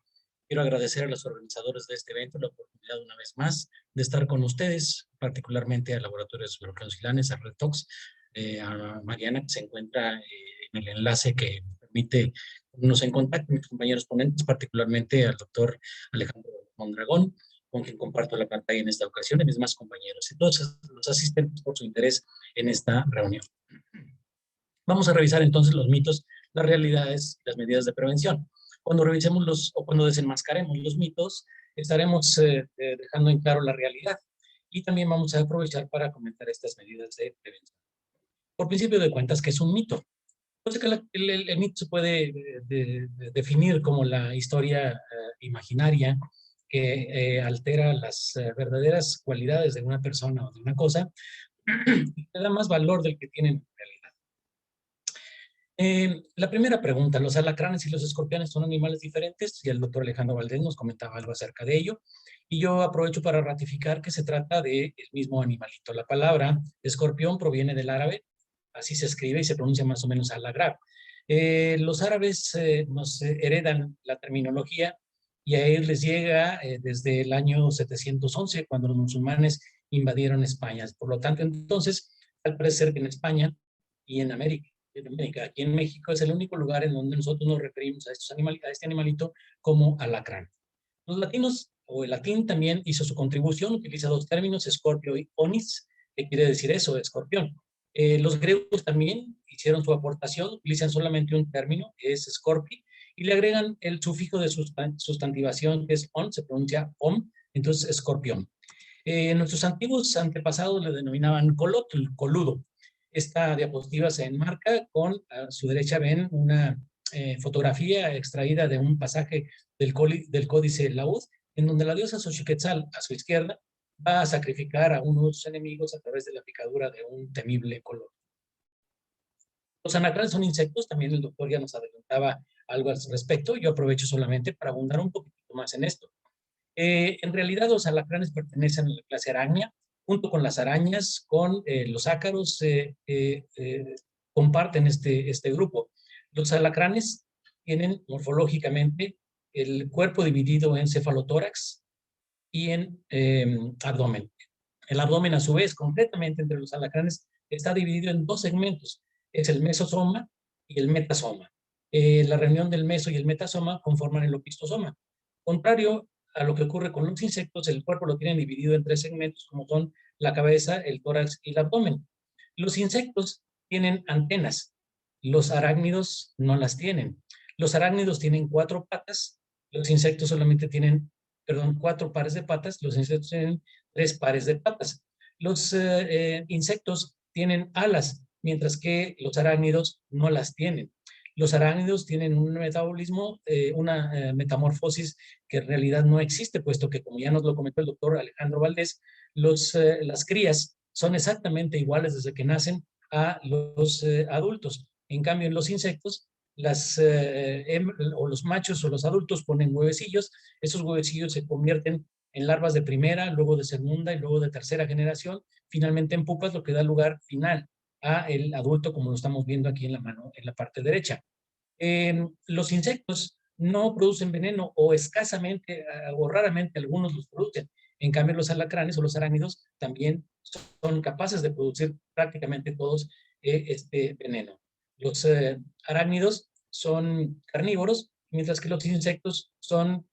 Quiero agradecer a los organizadores de este evento la oportunidad una vez más de estar con ustedes, particularmente al Laboratorio de Biología Silanes, a RedTox, a Mariana, que se encuentra en el enlace que permite ponernos en contacto con mis compañeros ponentes, particularmente al doctor Alejandro Mondragón, con quien comparto la pantalla en esta ocasión, y mis demás compañeros y todos los asistentes por su interés en esta reunión. Vamos a revisar entonces los mitos, las realidades, las medidas de prevención. Cuando revisemos o cuando desenmascaremos los mitos, estaremos dejando en claro la realidad y también vamos a aprovechar para comentar estas medidas de prevención. Por principio de cuentas, ¿qué es un mito? Entonces, el mito se puede definir como la historia imaginaria que altera las verdaderas cualidades de una persona o de una cosa y le da más valor del que tienen en realidad. La primera pregunta, ¿los alacranes y los escorpiones son animales diferentes? Y el doctor Alejandro Valdés nos comentaba algo acerca de ello. Y yo aprovecho para ratificar que se trata del mismo animalito. La palabra escorpión proviene del árabe, así se escribe y se pronuncia más o menos alagrab. Los árabes nos heredan la terminología y a ellos les llega desde el año 711, cuando los musulmanes invadieron España. Por lo tanto, entonces, al parecer que en España y en América, aquí en México es el único lugar en donde nosotros nos referimos a este animalito como alacrán. Los latinos, o el latín también hizo su contribución, utiliza dos términos, scorpio y onis, que quiere decir eso, escorpión. Los griegos también hicieron su aportación, utilizan solamente un término, que es scorpi, y le agregan el sufijo de sustantivación, que es on, se pronuncia om, entonces escorpión. Nuestros antiguos antepasados le denominaban colotl, coludo. Esta diapositiva se enmarca con, a su derecha ven una fotografía extraída de un pasaje del Códice Laúd, en donde la diosa Xochiquetzal, a su izquierda, va a sacrificar a uno de sus enemigos a través de la picadura de un temible color. Los alacranes son insectos, también el doctor ya nos adelantaba algo al respecto, yo aprovecho solamente para abundar un poquito más en esto. En realidad los alacranes pertenecen a la clase arácnea, junto con las arañas, con los ácaros, comparten este grupo. Los alacranes tienen morfológicamente el cuerpo dividido en cefalotórax y en abdomen. El abdomen, a su vez, completamente entre los alacranes, está dividido en dos segmentos. Es el mesosoma y el metasoma. La reunión del meso y el metasoma conforman el opistosoma. Contrario a lo que ocurre con los insectos, el cuerpo lo tienen dividido en tres segmentos, como son la cabeza, el tórax y el abdomen. Los insectos tienen antenas, los arácnidos no las tienen. Los arácnidos tienen 4 patas, los insectos solamente tienen 4 pares de patas, los insectos tienen 3 pares de patas. Los insectos tienen alas, mientras que los arácnidos no las tienen. Los arácnidos tienen un metabolismo, una metamorfosis que en realidad no existe, puesto que, como ya nos lo comentó el doctor Alejandro Valdés, las crías son exactamente iguales desde que nacen a los adultos. En cambio, en los insectos, los machos o los adultos ponen huevecillos, esos huevecillos se convierten en larvas de primera, luego de segunda y luego de tercera generación, finalmente en pupas, lo que da lugar final a el adulto, como lo estamos viendo aquí en la mano, en la parte derecha. Los insectos no producen veneno o escasamente o raramente algunos los producen. En cambio, los alacranes o los arácnidos también son capaces de producir prácticamente todos este veneno. Los arácnidos son carnívoros, mientras que los insectos son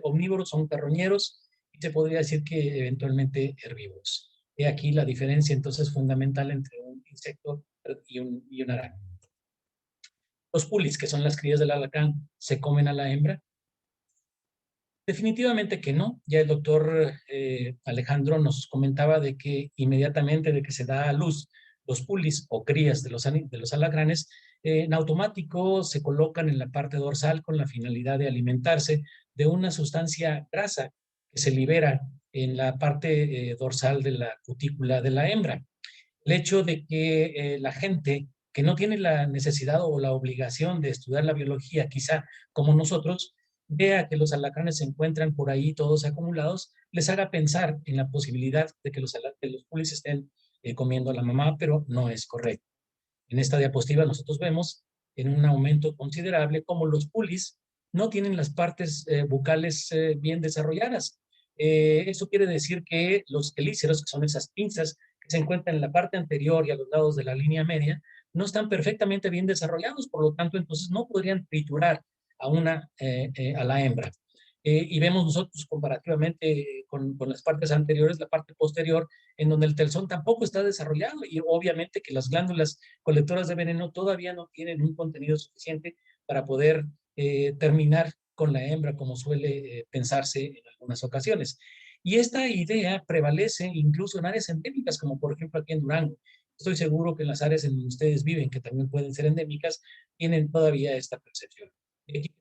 omnívoros, son carroñeros y se podría decir que eventualmente herbívoros. He aquí la diferencia entonces fundamental entre un insecto y un arácnido. Los pulis, que son las crías del alacrán, ¿se comen a la hembra? Definitivamente que no. Ya el doctor Alejandro nos comentaba de que inmediatamente de que se da a luz los pulis o crías de los alacranes, en automático se colocan en la parte dorsal con la finalidad de alimentarse de una sustancia grasa que se libera en la parte dorsal de la cutícula de la hembra. El hecho de que la gente que no tiene la necesidad o la obligación de estudiar la biología, quizá como nosotros, vea que los alacranes se encuentran por ahí todos acumulados, les haga pensar en la posibilidad de que los pulis estén comiendo a la mamá, pero no es correcto. En esta diapositiva nosotros vemos en un aumento considerable cómo los pulis no tienen las partes bucales bien desarrolladas. Eso quiere decir que los quelíceros, que son esas pinzas que se encuentran en la parte anterior y a los lados de la línea media, no están perfectamente bien desarrollados, por lo tanto, entonces no podrían triturar a la hembra. Y vemos nosotros comparativamente con las partes anteriores, la parte posterior, en donde el telzón tampoco está desarrollado y obviamente que las glándulas colectoras de veneno todavía no tienen un contenido suficiente para poder terminar con la hembra, como suele pensarse en algunas ocasiones. Y esta idea prevalece incluso en áreas endémicas, como por ejemplo aquí en Durango. Estoy seguro que en las áreas en donde ustedes viven, que también pueden ser endémicas, tienen todavía esta percepción.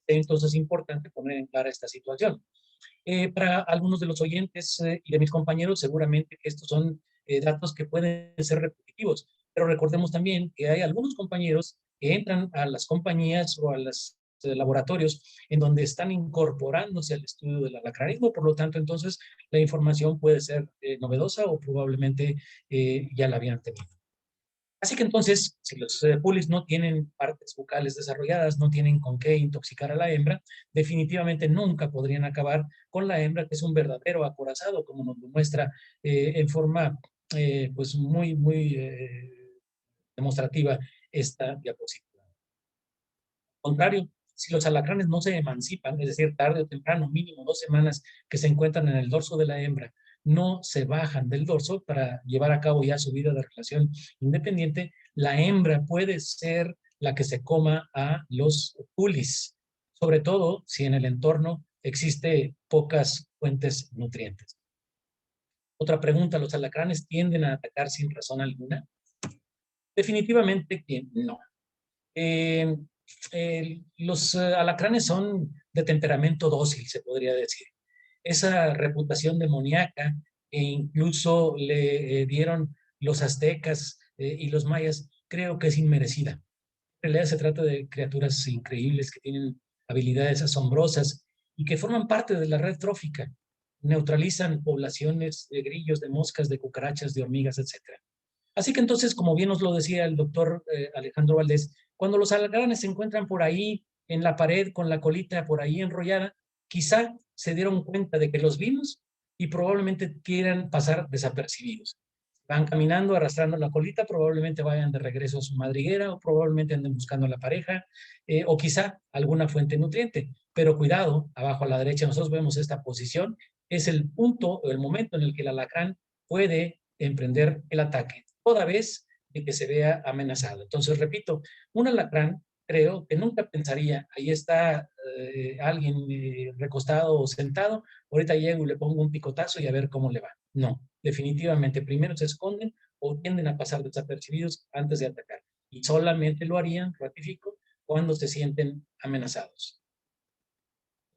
Entonces es importante poner en clara esta situación. Para algunos de los oyentes y de mis compañeros, seguramente que estos son datos que pueden ser repetitivos, pero recordemos también que hay algunos compañeros que entran a las compañías o a los laboratorios en donde están incorporándose al estudio del alacranismo, por lo tanto, entonces, la información puede ser novedosa o probablemente ya la habían tenido. Así que entonces, si los pulis no tienen partes bucales desarrolladas, no tienen con qué intoxicar a la hembra, definitivamente nunca podrían acabar con la hembra, que es un verdadero acorazado, como nos lo muestra en forma pues muy demostrativa esta diapositiva. Al contrario, si los alacranes no se emancipan, es decir, tarde o temprano, mínimo 2 semanas que se encuentran en el dorso de la hembra, no se bajan del dorso para llevar a cabo ya su vida de relación independiente, la hembra puede ser la que se coma a los pulis, sobre todo si en el entorno existe pocas fuentes nutrientes. Otra pregunta, ¿los alacranes tienden a atacar sin razón alguna? Definitivamente que no. Los alacranes son de temperamento dócil, se podría decir. Esa reputación demoníaca que incluso le dieron los aztecas y los mayas, creo que es inmerecida. En realidad se trata de criaturas increíbles que tienen habilidades asombrosas y que forman parte de la red trófica. Neutralizan poblaciones de grillos, de moscas, de cucarachas, de hormigas, etc. Así que entonces, como bien nos lo decía el doctor Alejandro Valdés, cuando los alacranes se encuentran por ahí en la pared con la colita por ahí enrollada, quizá se dieron cuenta de que los vimos y probablemente quieran pasar desapercibidos. Van caminando, arrastrando la colita, probablemente vayan de regreso a su madriguera o probablemente anden buscando a la pareja o quizá alguna fuente nutriente. Pero cuidado, abajo a la derecha nosotros vemos esta posición, es el punto o el momento en el que el alacrán puede emprender el ataque, toda vez de que se vea amenazado. Entonces, repito, un alacrán creo que nunca pensaría, ahí está alguien recostado o sentado, ahorita llego y le pongo un picotazo y a ver cómo le va. No, definitivamente, primero se esconden o tienden a pasar desapercibidos antes de atacar. Y solamente lo harían, ratifico, cuando se sienten amenazados.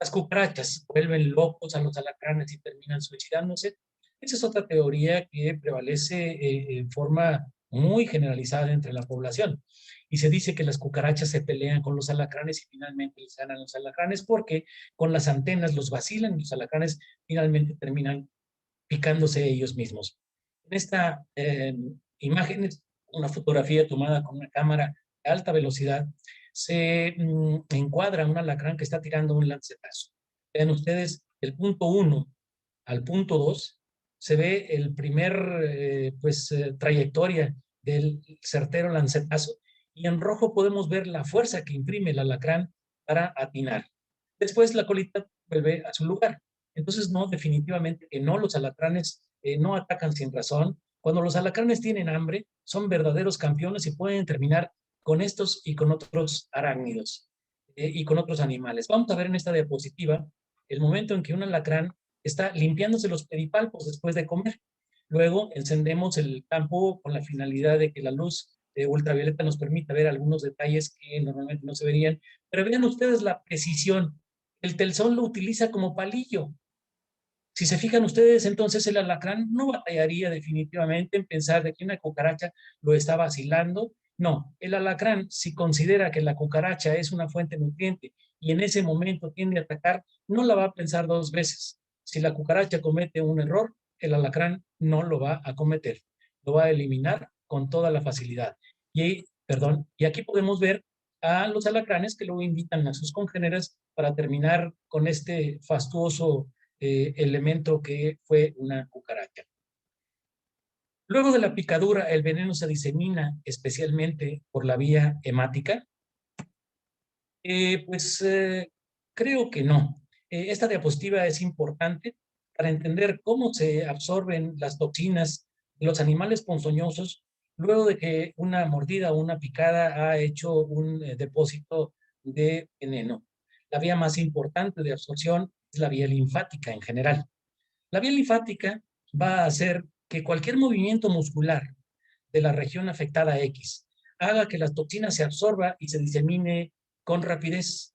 Las cucarachas vuelven locos a los alacranes y terminan suicidándose. Esa es otra teoría que prevalece en forma muy generalizada entre la población. Y se dice que las cucarachas se pelean con los alacranes y finalmente les ganan los alacranes porque con las antenas los vacilan y los alacranes finalmente terminan picándose ellos mismos. En esta imagen es una fotografía tomada con una cámara de alta velocidad. Se encuadra un alacrán que está tirando un lancetazo. Vean ustedes, el punto 1 al punto 2, se ve el primer trayectoria del certero lancetazo y en rojo podemos ver la fuerza que imprime el alacrán para atinar. Después la colita vuelve a su lugar. Entonces, no, definitivamente que no, los alacranes no atacan sin razón. Cuando los alacranes tienen hambre, son verdaderos campeones y pueden terminar con estos y con otros arácnidos y con otros animales. Vamos a ver en esta diapositiva el momento en que un alacrán está limpiándose los pedipalpos después de comer. Luego encendemos el campo con la finalidad de que la luz ultravioleta nos permita ver algunos detalles que normalmente no se verían. Pero vean ustedes la precisión. El telzón lo utiliza como palillo. Si se fijan ustedes, entonces el alacrán no batallaría definitivamente en pensar de que una cucaracha lo está vacilando. No, el alacrán, si considera que la cucaracha es una fuente nutriente y en ese momento tiende a atacar, no la va a pensar dos veces. Si la cucaracha comete un error, el alacrán no lo va a cometer. Lo va a eliminar con toda la facilidad. Y aquí podemos ver a los alacranes que luego invitan a sus congéneres para terminar con este fastuoso elemento que fue una cucaracha. Luego de la picadura, el veneno se disemina especialmente por la vía hemática. Creo que no. Esta diapositiva es importante para entender cómo se absorben las toxinas de los animales ponzoñosos luego de que una mordida o una picada ha hecho un depósito de veneno. La vía más importante de absorción es la vía linfática en general. La vía linfática va a hacer que cualquier movimiento muscular de la región afectada X haga que la toxina se absorba y se disemine con rapidez.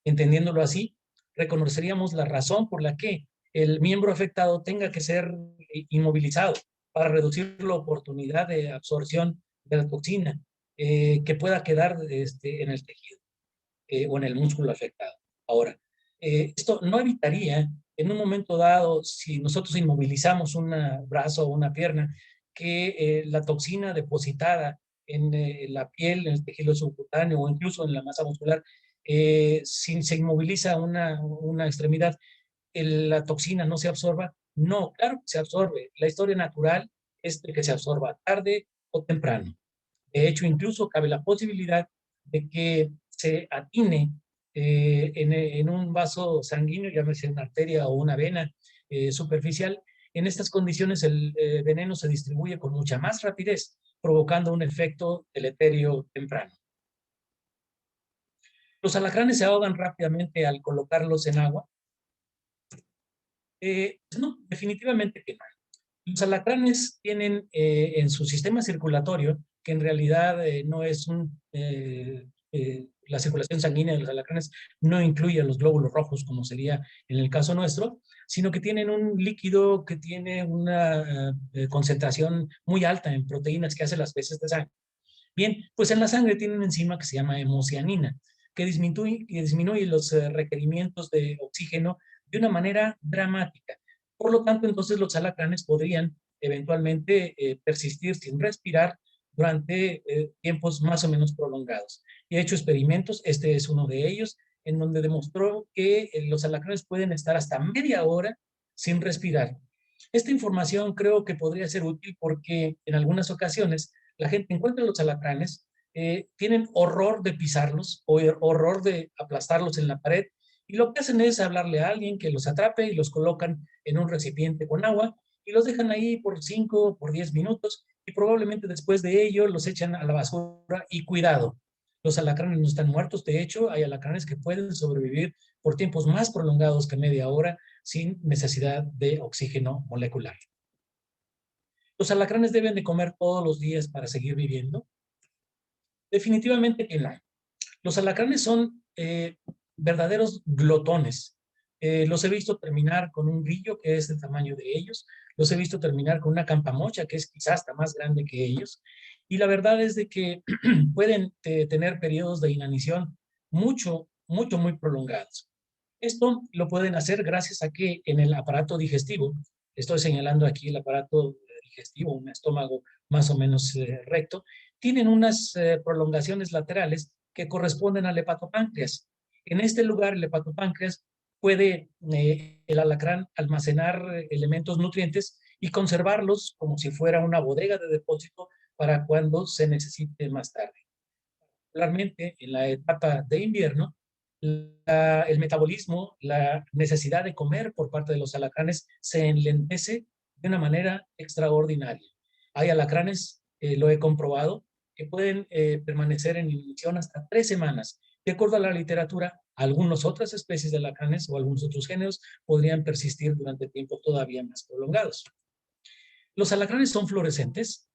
Entendiéndolo así, reconoceríamos la razón por la que el miembro afectado tenga que ser inmovilizado para reducir la oportunidad de absorción de la toxina que pueda quedar en el tejido o en el músculo afectado. Ahora, esto no evitaría en un momento dado, si nosotros inmovilizamos un brazo o una pierna, que la toxina depositada en la piel, en el tejido subcutáneo o incluso en la masa muscular, si se inmoviliza una extremidad, la toxina no se absorba. No, claro que se absorbe. La historia natural es de que se absorba tarde o temprano. De hecho, incluso cabe la posibilidad de que se atine en un vaso sanguíneo, llámese una arteria o una vena superficial. En estas condiciones el veneno se distribuye con mucha más rapidez, provocando un efecto deleterio temprano. ¿Los alacranes se ahogan rápidamente al colocarlos en agua? No, definitivamente que no. Los alacranes tienen en su sistema circulatorio, que en realidad no es la circulación sanguínea de los alacranes no incluye a los glóbulos rojos, como sería en el caso nuestro, sino que tienen un líquido que tiene una concentración muy alta en proteínas que hace las veces de sangre. Bien, pues en la sangre tiene una enzima que se llama hemocianina, que disminuye los requerimientos de oxígeno de una manera dramática. Por lo tanto, entonces los alacranes podrían eventualmente persistir sin respirar durante tiempos más o menos prolongados. Y he hecho experimentos, este es uno de ellos, en donde demostró que los alacranes pueden estar hasta media hora sin respirar. Esta información creo que podría ser útil porque en algunas ocasiones la gente encuentra los alacranes, tienen horror de pisarlos o horror de aplastarlos en la pared, y lo que hacen es hablarle a alguien que los atrape y los colocan en un recipiente con agua y los dejan ahí por 5, por 10 minutos y probablemente después de ello los echan a la basura y cuidado. Los alacranes no están muertos. De hecho, hay alacranes que pueden sobrevivir por tiempos más prolongados que media hora sin necesidad de oxígeno molecular. ¿Los alacranes deben de comer todos los días para seguir viviendo? Definitivamente que no. Los alacranes son verdaderos glotones. Los he visto terminar con un grillo que es del tamaño de ellos. Los he visto terminar con una campamocha que es quizás hasta más grande que ellos. Y la verdad es de que pueden tener periodos de inanición muy prolongados. Esto lo pueden hacer gracias a que en el aparato digestivo, estoy señalando aquí el aparato digestivo, un estómago más o menos recto, tienen unas prolongaciones laterales que corresponden al hepatopáncreas. En este lugar, el hepatopáncreas puede el alacrán almacenar elementos nutrientes y conservarlos como si fuera una bodega de depósito para cuando se necesite más tarde. Particularmente en la etapa de invierno, el metabolismo, la necesidad de comer por parte de los alacranes se enlentece de una manera extraordinaria. Hay alacranes, lo he comprobado, que pueden permanecer en inanición hasta 3 semanas. De acuerdo a la literatura, algunas otras especies de alacranes o algunos otros géneros podrían persistir durante tiempos todavía más prolongados. Los alacranes son fluorescentes.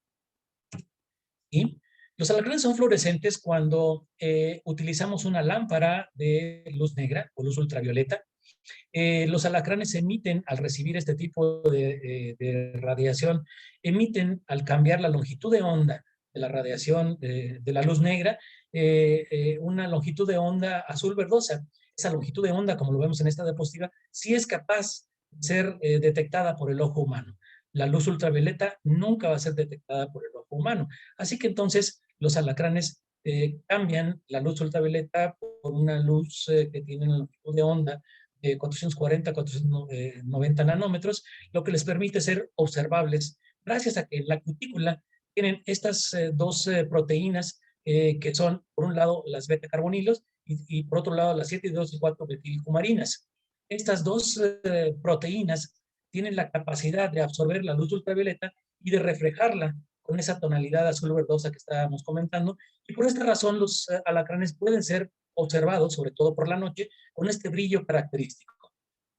¿Sí? Los alacranes son fluorescentes cuando utilizamos una lámpara de luz negra o luz ultravioleta. Los alacranes emiten, al recibir este tipo de radiación, emiten al cambiar la longitud de onda de la radiación de la luz negra, una longitud de onda azul verdosa. Esa longitud de onda, como lo vemos en esta diapositiva, sí es capaz de ser detectada por el ojo humano. La luz ultravioleta nunca va a ser detectada por el ojo humano. Así que entonces los alacranes cambian la luz ultravioleta por una luz que tiene una longitud de onda de 440 a 490 nanómetros, lo que les permite ser observables gracias a que en la cutícula tienen estas dos proteínas que son, por un lado, las beta-carbonilos y por otro lado, las 7,2,4-metilcumarinas. Estas dos proteínas tienen la capacidad de absorber la luz ultravioleta y de reflejarla con esa tonalidad azul verdosa que estábamos comentando, y por esta razón los alacranes pueden ser observados, sobre todo por la noche, con este brillo característico.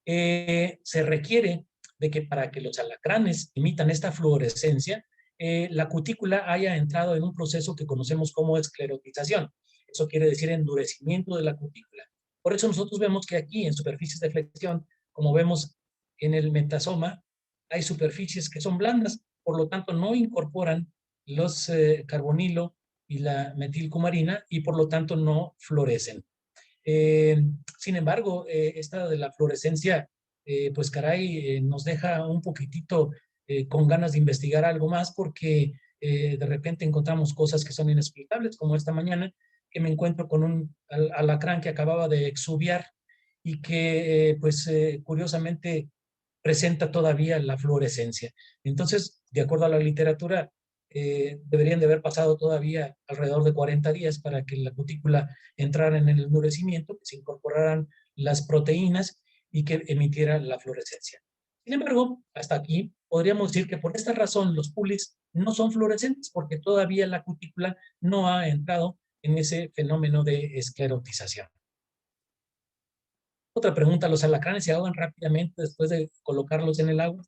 Se requiere de que para que los alacranes imitan esta fluorescencia, la cutícula haya entrado en un proceso que conocemos como esclerotización. Eso quiere decir endurecimiento de la cutícula. Por eso nosotros vemos que aquí en superficies de flexión, como vemos en el metasoma, hay superficies que son blandas, por lo tanto no incorporan los carbonilo y la metilcumarina y por lo tanto no florecen. Sin embargo, esta de la fluorescencia, pues caray, nos deja un poquitito con ganas de investigar algo más porque de repente encontramos cosas que son inexplicables, como esta mañana que me encuentro con un alacrán que acababa de exuviar y que curiosamente presenta todavía la fluorescencia. Entonces, de acuerdo a la literatura, deberían de haber pasado todavía alrededor de 40 días para que la cutícula entrara en el endurecimiento, que se incorporaran las proteínas y que emitiera la fluorescencia. Sin embargo, hasta aquí podríamos decir que por esta razón los pulis no son fluorescentes porque todavía la cutícula no ha entrado en ese fenómeno de esclerotización. Otra pregunta, ¿los alacranes se ahogan rápidamente después de colocarlos en el agua?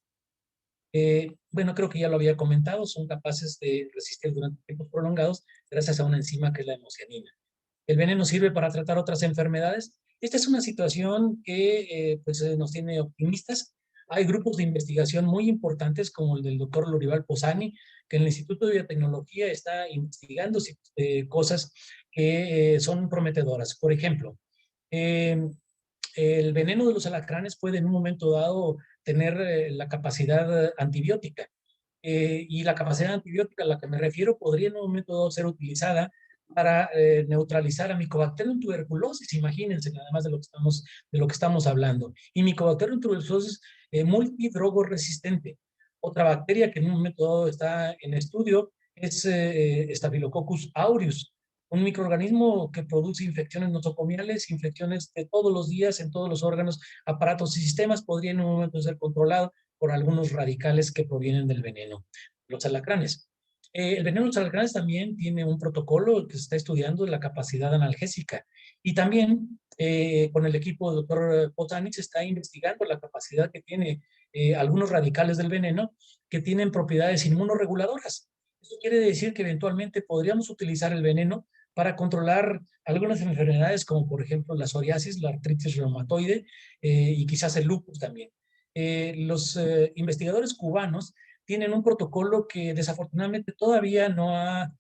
Bueno, creo que ya lo había comentado, son capaces de resistir durante tiempos prolongados gracias a una enzima que es la hemocianina. ¿El veneno sirve para tratar otras enfermedades? Esta es una situación que nos tiene optimistas. Hay grupos de investigación muy importantes como el del doctor Lorival Posani, que en el Instituto de Biotecnología está investigando cosas que son prometedoras. Por ejemplo, el veneno de los alacranes puede en un momento dado tener la capacidad antibiótica. Y la capacidad antibiótica a la que me refiero podría en un momento dado ser utilizada para neutralizar a Mycobacterium tuberculosis, imagínense, además de lo que estamos hablando. Y Mycobacterium tuberculosis multidrogoresistente. Otra bacteria que en un momento dado está en estudio es Staphylococcus aureus, un microorganismo que produce infecciones nosocomiales, infecciones de todos los días en todos los órganos, aparatos y sistemas, podría en un momento ser controlado por algunos radicales que provienen del veneno, los alacranes. El veneno de los alacranes también tiene un protocolo que se está estudiando de la capacidad analgésica. Y también con el equipo del doctor Potani se está investigando la capacidad que tiene algunos radicales del veneno que tienen propiedades inmunorreguladoras. Eso quiere decir que eventualmente podríamos utilizar el veneno para controlar algunas enfermedades como por ejemplo la psoriasis, la artritis reumatoide y quizás el lupus también. Los investigadores cubanos tienen un protocolo que desafortunadamente todavía no ha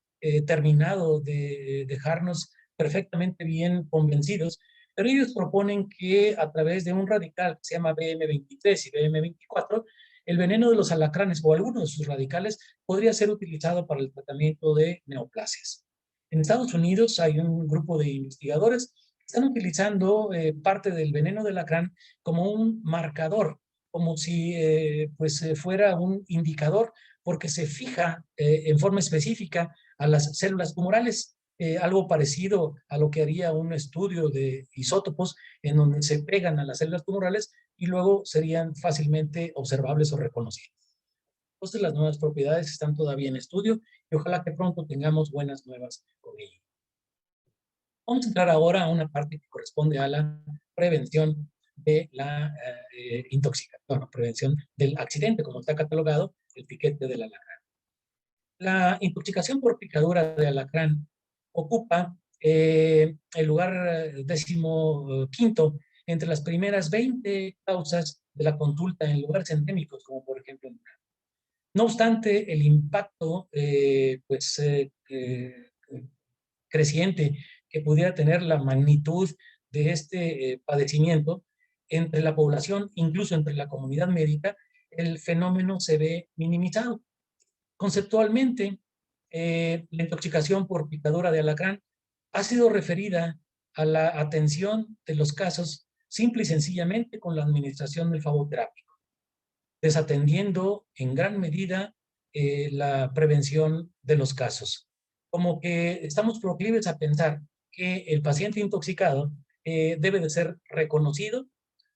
terminado de dejarnos perfectamente bien convencidos, pero ellos proponen que a través de un radical que se llama BM23 y BM24, el veneno de los alacranes o alguno de sus radicales podría ser utilizado para el tratamiento de neoplasias. En Estados Unidos hay un grupo de investigadores que están utilizando parte del veneno del alacrán como un marcador, como si fuera un indicador, porque se fija en forma específica a las células tumorales, algo parecido a lo que haría un estudio de isótopos en donde se pegan a las células tumorales y luego serían fácilmente observables o reconocibles. Entonces las nuevas propiedades están todavía en estudio y ojalá que pronto tengamos buenas nuevas con ello. Vamos a entrar ahora a una parte que corresponde a la prevención de la intoxicación, prevención del accidente, como está catalogado el piquete del alacrán. La intoxicación por picadura de alacrán ocupa el lugar 15º entre las primeras 20 causas de la consulta en lugares endémicos, como por ejemplo en Durango. No obstante, el impacto creciente que pudiera tener la magnitud de este padecimiento entre la población, incluso entre la comunidad médica, el fenómeno se ve minimizado. Conceptualmente, la intoxicación por picadura de alacrán ha sido referida a la atención de los casos simple y sencillamente con la administración del flavoterápico, desatendiendo en gran medida la prevención de los casos. Como que estamos proclives a pensar que el paciente intoxicado debe de ser reconocido,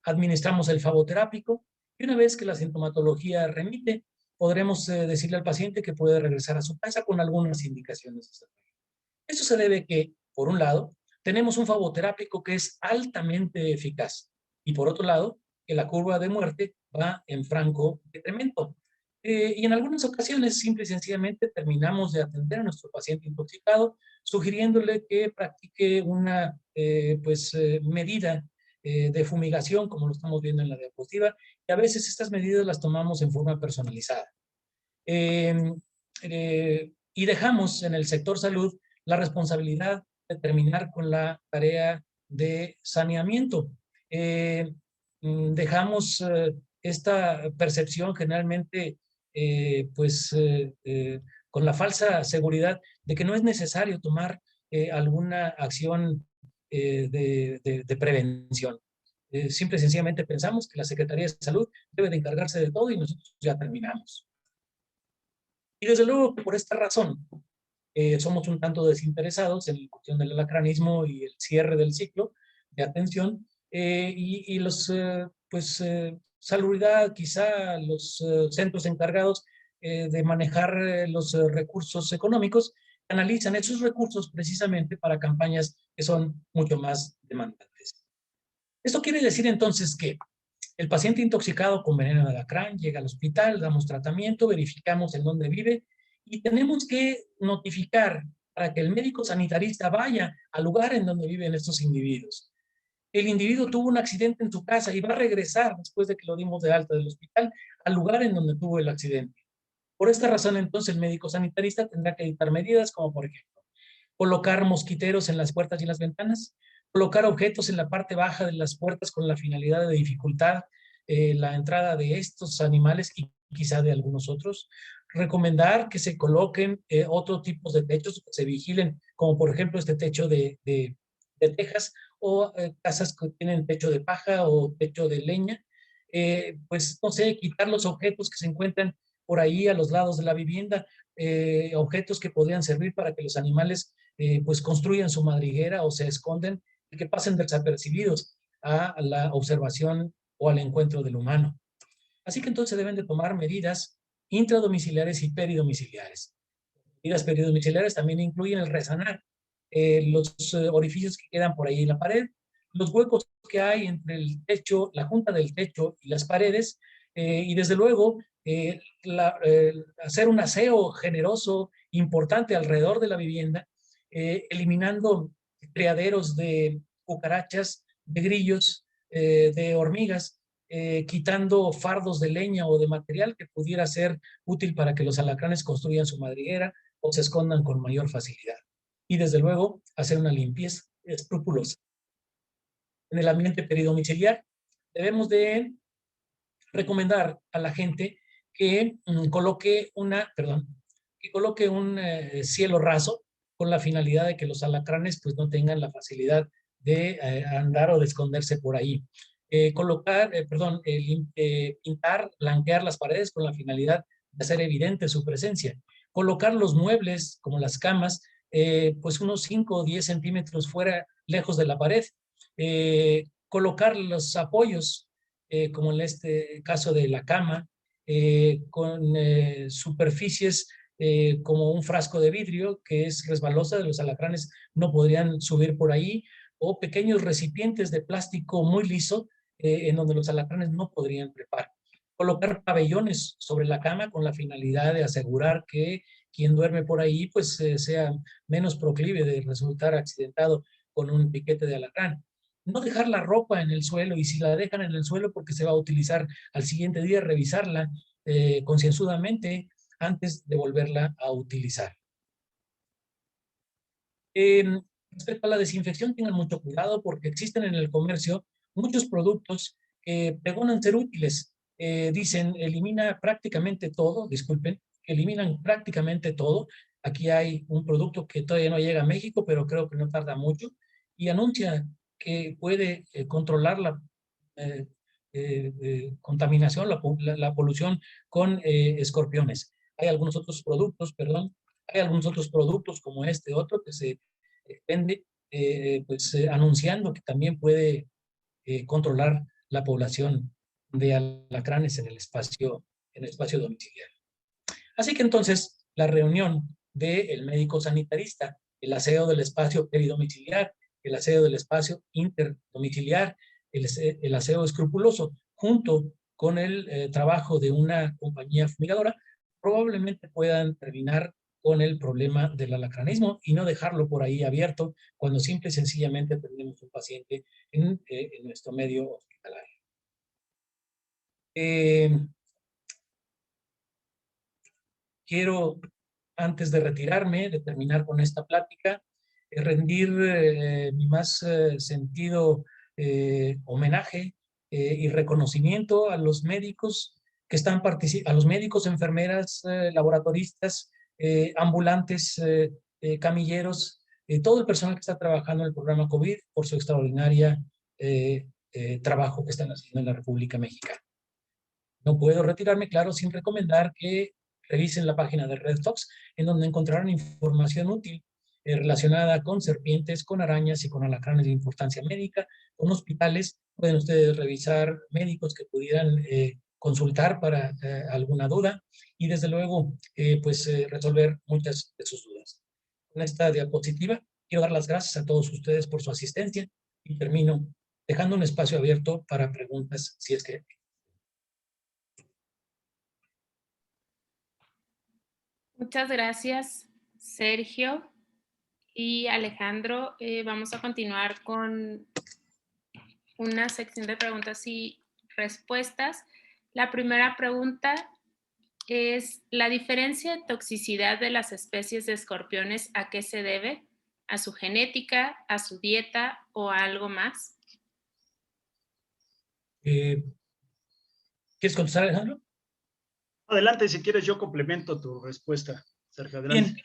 administramos el flavoterápico y una vez que la sintomatología remite, podremos decirle al paciente que puede regresar a su casa con algunas indicaciones. Eso se debe que, por un lado, tenemos un flavoterápico que es altamente eficaz y por otro lado, que la curva de muerte va en franco decremento. Y en algunas ocasiones, simple y sencillamente, terminamos de atender a nuestro paciente intoxicado, sugiriéndole que practique una medida de fumigación, como lo estamos viendo en la diapositiva, y a veces estas medidas las tomamos en forma personalizada. Y dejamos en el sector salud la responsabilidad de terminar con la tarea de saneamiento. Dejamos esta percepción generalmente con la falsa seguridad de que no es necesario tomar alguna acción de prevención. Simple y sencillamente pensamos que la Secretaría de Salud debe de encargarse de todo y nosotros ya terminamos. Y desde luego que por esta razón somos un tanto desinteresados en la cuestión del alacranismo y el cierre del ciclo de atención y los salubridad, quizá los centros encargados de manejar los recursos económicos, analizan esos recursos precisamente para campañas que son mucho más demandantes. Esto quiere decir entonces que el paciente intoxicado con veneno de alacrán llega al hospital, damos tratamiento, verificamos en dónde vive y tenemos que notificar para que el médico sanitarista vaya al lugar en donde viven estos individuos. El individuo tuvo un accidente en su casa y va a regresar después de que lo dimos de alta del hospital al lugar en donde tuvo el accidente. Por esta razón, entonces, el médico sanitarista tendrá que dictar medidas como, por ejemplo, colocar mosquiteros en las puertas y las ventanas, colocar objetos en la parte baja de las puertas con la finalidad de dificultar la entrada de estos animales y quizá de algunos otros, recomendar que se coloquen otros tipos de techos que se vigilen, como por ejemplo este techo de tejas o casas que tienen techo de paja o techo de leña, no sé, quitar los objetos que se encuentran por ahí a los lados de la vivienda, objetos que podrían servir para que los animales construyan su madriguera o se esconden y que pasen desapercibidos a la observación o al encuentro del humano. Así que entonces deben de tomar medidas intradomiciliares y peridomiciliares. Medidas peridomiciliares también incluyen el resanar los orificios que quedan por ahí en la pared, los huecos que hay entre el techo, la junta del techo y las paredes, y desde luego hacer un aseo generoso, importante alrededor de la vivienda, eliminando criaderos de cucarachas, de grillos, de hormigas, quitando fardos de leña o de material que pudiera ser útil para que los alacranes construyan su madriguera o se escondan con mayor facilidad. Y desde luego, hacer una limpieza escrupulosa. En el ambiente peridomiciliar, debemos de recomendar a la gente que coloque un cielo raso con la finalidad de que los alacranes pues no tengan la facilidad de andar o de esconderse por ahí. Pintar, blanquear las paredes con la finalidad de hacer evidente su presencia. Colocar los muebles, como las camas, pues unos 5 o 10 centímetros fuera, lejos de la pared. Colocar los apoyos, como en este caso de la cama, con superficies como un frasco de vidrio que es resbalosa, los alacranes no podrían subir por ahí, o pequeños recipientes de plástico muy liso en donde los alacranes no podrían trepar. Colocar pabellones sobre la cama con la finalidad de asegurar que quien duerme por ahí pues sea menos proclive de resultar accidentado con un piquete de alacrán. No dejar la ropa en el suelo, y si la dejan en el suelo porque se va a utilizar al siguiente día, revisarla concienzudamente antes de volverla a utilizar. Respecto a la desinfección, tengan mucho cuidado porque existen en el comercio muchos productos que pregonan ser útiles. Dicen, elimina prácticamente todo, disculpen, eliminan prácticamente todo. Aquí hay un producto que todavía no llega a México, pero creo que no tarda mucho, y anuncia que puede controlar la contaminación, la polución con escorpiones. Hay algunos otros productos, como este otro que se vende anunciando que también puede controlar la población de alacranes en el espacio domiciliario. Así que entonces la reunión del médico sanitarista, el aseo del espacio peridomiciliar, el aseo del espacio interdomiciliar, el aseo escrupuloso, junto con el trabajo de una compañía fumigadora, probablemente puedan terminar con el problema del alacranismo y no dejarlo por ahí abierto cuando simple y sencillamente tenemos un paciente en nuestro medio hospitalario. Quiero, antes de retirarme, de terminar con esta plática, rendir mi más sentido homenaje y reconocimiento a los médicos que están participando, a los médicos, enfermeras, laboratoristas, ambulantes, camilleros, todo el personal que está trabajando en el programa COVID por su extraordinaria trabajo que están haciendo en la República Mexicana. No puedo retirarme, claro, sin recomendar que revisen la página de RedFox, en donde encontrarán información útil relacionada con serpientes, con arañas y con alacranes de importancia médica, con hospitales. Pueden ustedes revisar médicos que pudieran consultar para alguna duda y desde luego resolver muchas de sus dudas. Con esta diapositiva quiero dar las gracias a todos ustedes por su asistencia y termino dejando un espacio abierto para preguntas si es que... Muchas gracias, Sergio y Alejandro. Vamos a continuar con una sección de preguntas y respuestas. La primera pregunta es, ¿la diferencia de toxicidad de las especies de escorpiones a qué se debe? ¿A su genética, a su dieta o a algo más? ¿Quieres contestar, Alejandro? Adelante, si quieres yo complemento tu respuesta, Sergio. Adelante.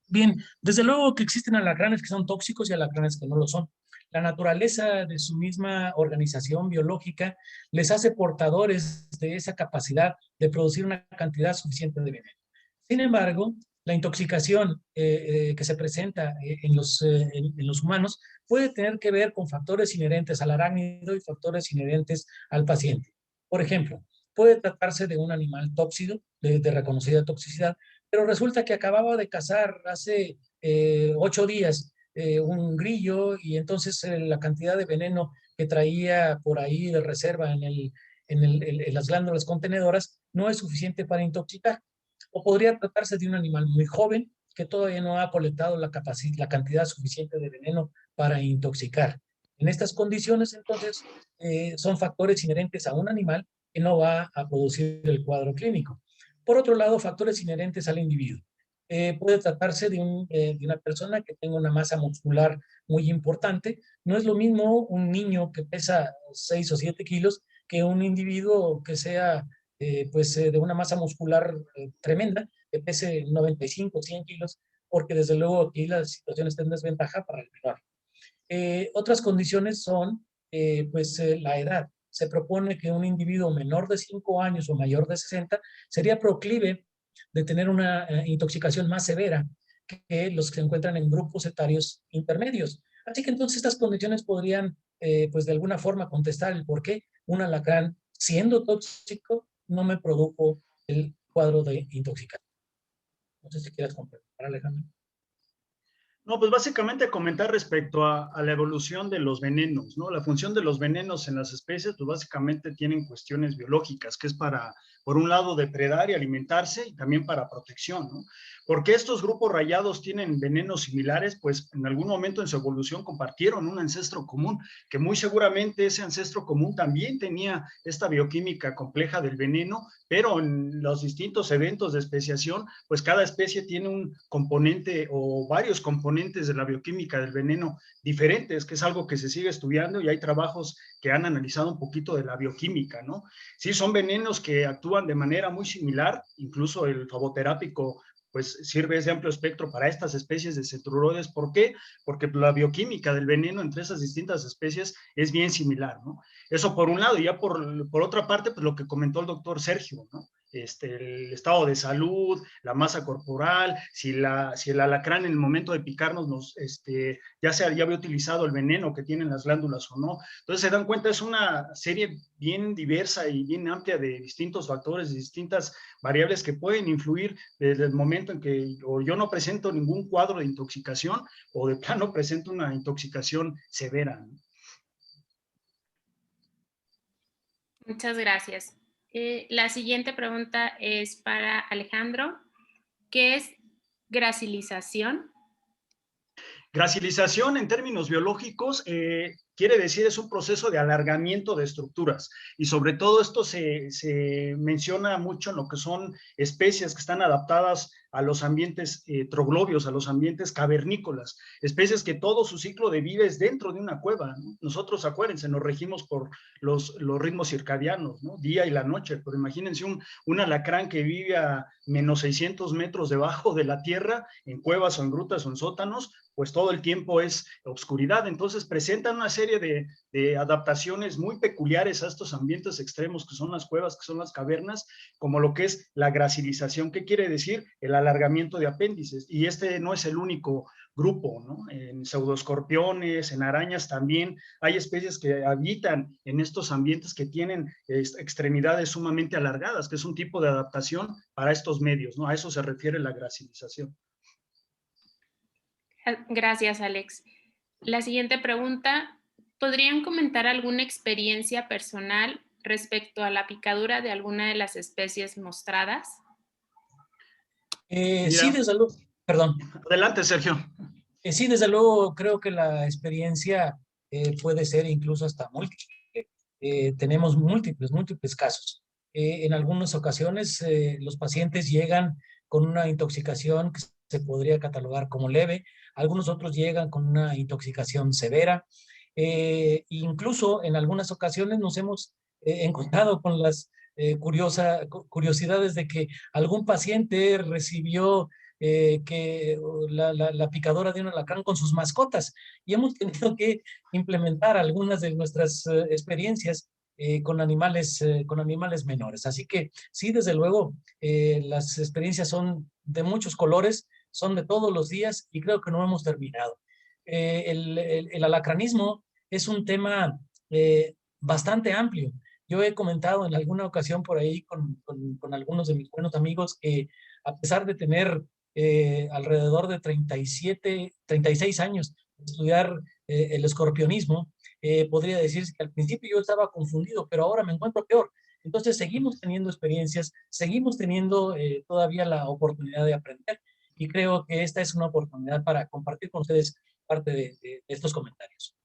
Bien, desde luego que existen alacranes que son tóxicos y alacranes que no lo son. La naturaleza de su misma organización biológica les hace portadores de esa capacidad de producir una cantidad suficiente de veneno. Sin embargo, la intoxicación que se presenta en los humanos puede tener que ver con factores inherentes al arácnido y factores inherentes al paciente. Por ejemplo, puede tratarse de un animal tóxico, de reconocida toxicidad, pero resulta que acababa de cazar hace 8 días un grillo y entonces la cantidad de veneno que traía por ahí de reserva en las glándulas contenedoras no es suficiente para intoxicar. O podría tratarse de un animal muy joven que todavía no ha colectado la cantidad suficiente de veneno para intoxicar. En estas condiciones, entonces, son factores inherentes a un animal que no va a producir el cuadro clínico. Por otro lado, factores inherentes al individuo. Puede tratarse de una persona que tenga una masa muscular muy importante. No es lo mismo un niño que pesa 6 o 7 kilos que un individuo que sea de una masa muscular tremenda, que pese 95, 100 kilos, porque desde luego aquí la situación está en desventaja para el menor. Otras condiciones son la edad. Se propone que un individuo menor de 5 años o mayor de 60 sería proclive de tener una intoxicación más severa que los que se encuentran en grupos etarios intermedios. Así que entonces estas condiciones podrían, de alguna forma contestar el por qué un alacrán, siendo tóxico, no me produjo el cuadro de intoxicación. No sé si quieras complementar, Alejandro. No, pues básicamente comentar respecto a la evolución de los venenos, ¿no? La función de los venenos en las especies, pues básicamente tienen cuestiones biológicas, que es para, por un lado, depredar y alimentarse, y también para protección, ¿no? ¿Por qué estos grupos rayados tienen venenos similares? Pues en algún momento en su evolución compartieron un ancestro común, que muy seguramente ese ancestro común también tenía esta bioquímica compleja del veneno, pero en los distintos eventos de especiación, pues cada especie tiene un componente o varios componentes de la bioquímica del veneno diferentes, que es algo que se sigue estudiando y hay trabajos que han analizado un poquito de la bioquímica, ¿no? Sí, son venenos que actúan de manera muy similar, incluso el fagoterápico pues sirve de amplio espectro para estas especies de cetruroides. ¿Por qué? Porque la bioquímica del veneno entre esas distintas especies es bien similar, ¿no? Eso por un lado, y ya por otra parte, pues lo que comentó el doctor Sergio, ¿no? El estado de salud, la masa corporal, si el alacrán en el momento de picarnos ya había utilizado el veneno que tienen las glándulas o no. Entonces se dan cuenta, es una serie bien diversa y bien amplia de distintos factores, de distintas variables que pueden influir desde el momento en que o yo no presento ningún cuadro de intoxicación o de plano presento una intoxicación severa, ¿no? Muchas gracias. La siguiente pregunta es para Alejandro. ¿Qué es gracilización? Gracilización en términos biológicos quiere decir es un proceso de alargamiento de estructuras y sobre todo esto se menciona mucho en lo que son especies que están adaptadas a los ambientes troglobios, a los ambientes cavernícolas, especies que todo su ciclo de vida es dentro de una cueva, ¿no? Nosotros, acuérdense, nos regimos por los ritmos circadianos, ¿no? Día y la noche, pero imagínense un alacrán que vive a menos 600 metros debajo de la tierra, en cuevas o en grutas o en sótanos, pues todo el tiempo es oscuridad. Entonces presentan una serie de adaptaciones muy peculiares a estos ambientes extremos que son las cuevas, que son las cavernas, como lo que es la gracilización. ¿Qué quiere decir? El alargamiento de apéndices. Y este no es el único grupo, ¿no? En pseudoscorpiones, en arañas también hay especies que habitan en estos ambientes que tienen extremidades sumamente alargadas, que es un tipo de adaptación para estos medios, ¿no? A eso se refiere la gracilización. Gracias, Alex. La siguiente pregunta, ¿podrían comentar alguna experiencia personal respecto a la picadura de alguna de las especies mostradas? Sí, desde luego. Perdón. Adelante, Sergio. Sí, desde luego, creo que la experiencia puede ser incluso hasta múltiple. Tenemos múltiples casos. En algunas ocasiones, los pacientes llegan con una intoxicación que se podría catalogar como leve. Algunos otros llegan con una intoxicación severa. Incluso en algunas ocasiones nos hemos encontrado con las curiosidades de que algún paciente recibió la picadora de un alacrán con sus mascotas y hemos tenido que implementar algunas de nuestras experiencias con animales menores. Así que sí, desde luego, las experiencias son de muchos colores, son de todos los días y creo que no hemos terminado. El alacranismo es un tema bastante amplio. Yo he comentado en alguna ocasión por ahí con algunos de mis buenos amigos que a pesar de tener alrededor de 36 años de estudiar el escorpionismo, podría decirse que al principio yo estaba confundido, pero ahora me encuentro peor. Entonces seguimos teniendo experiencias, seguimos teniendo todavía la oportunidad de aprender y creo que esta es una oportunidad para compartir con ustedes parte de estos comentarios.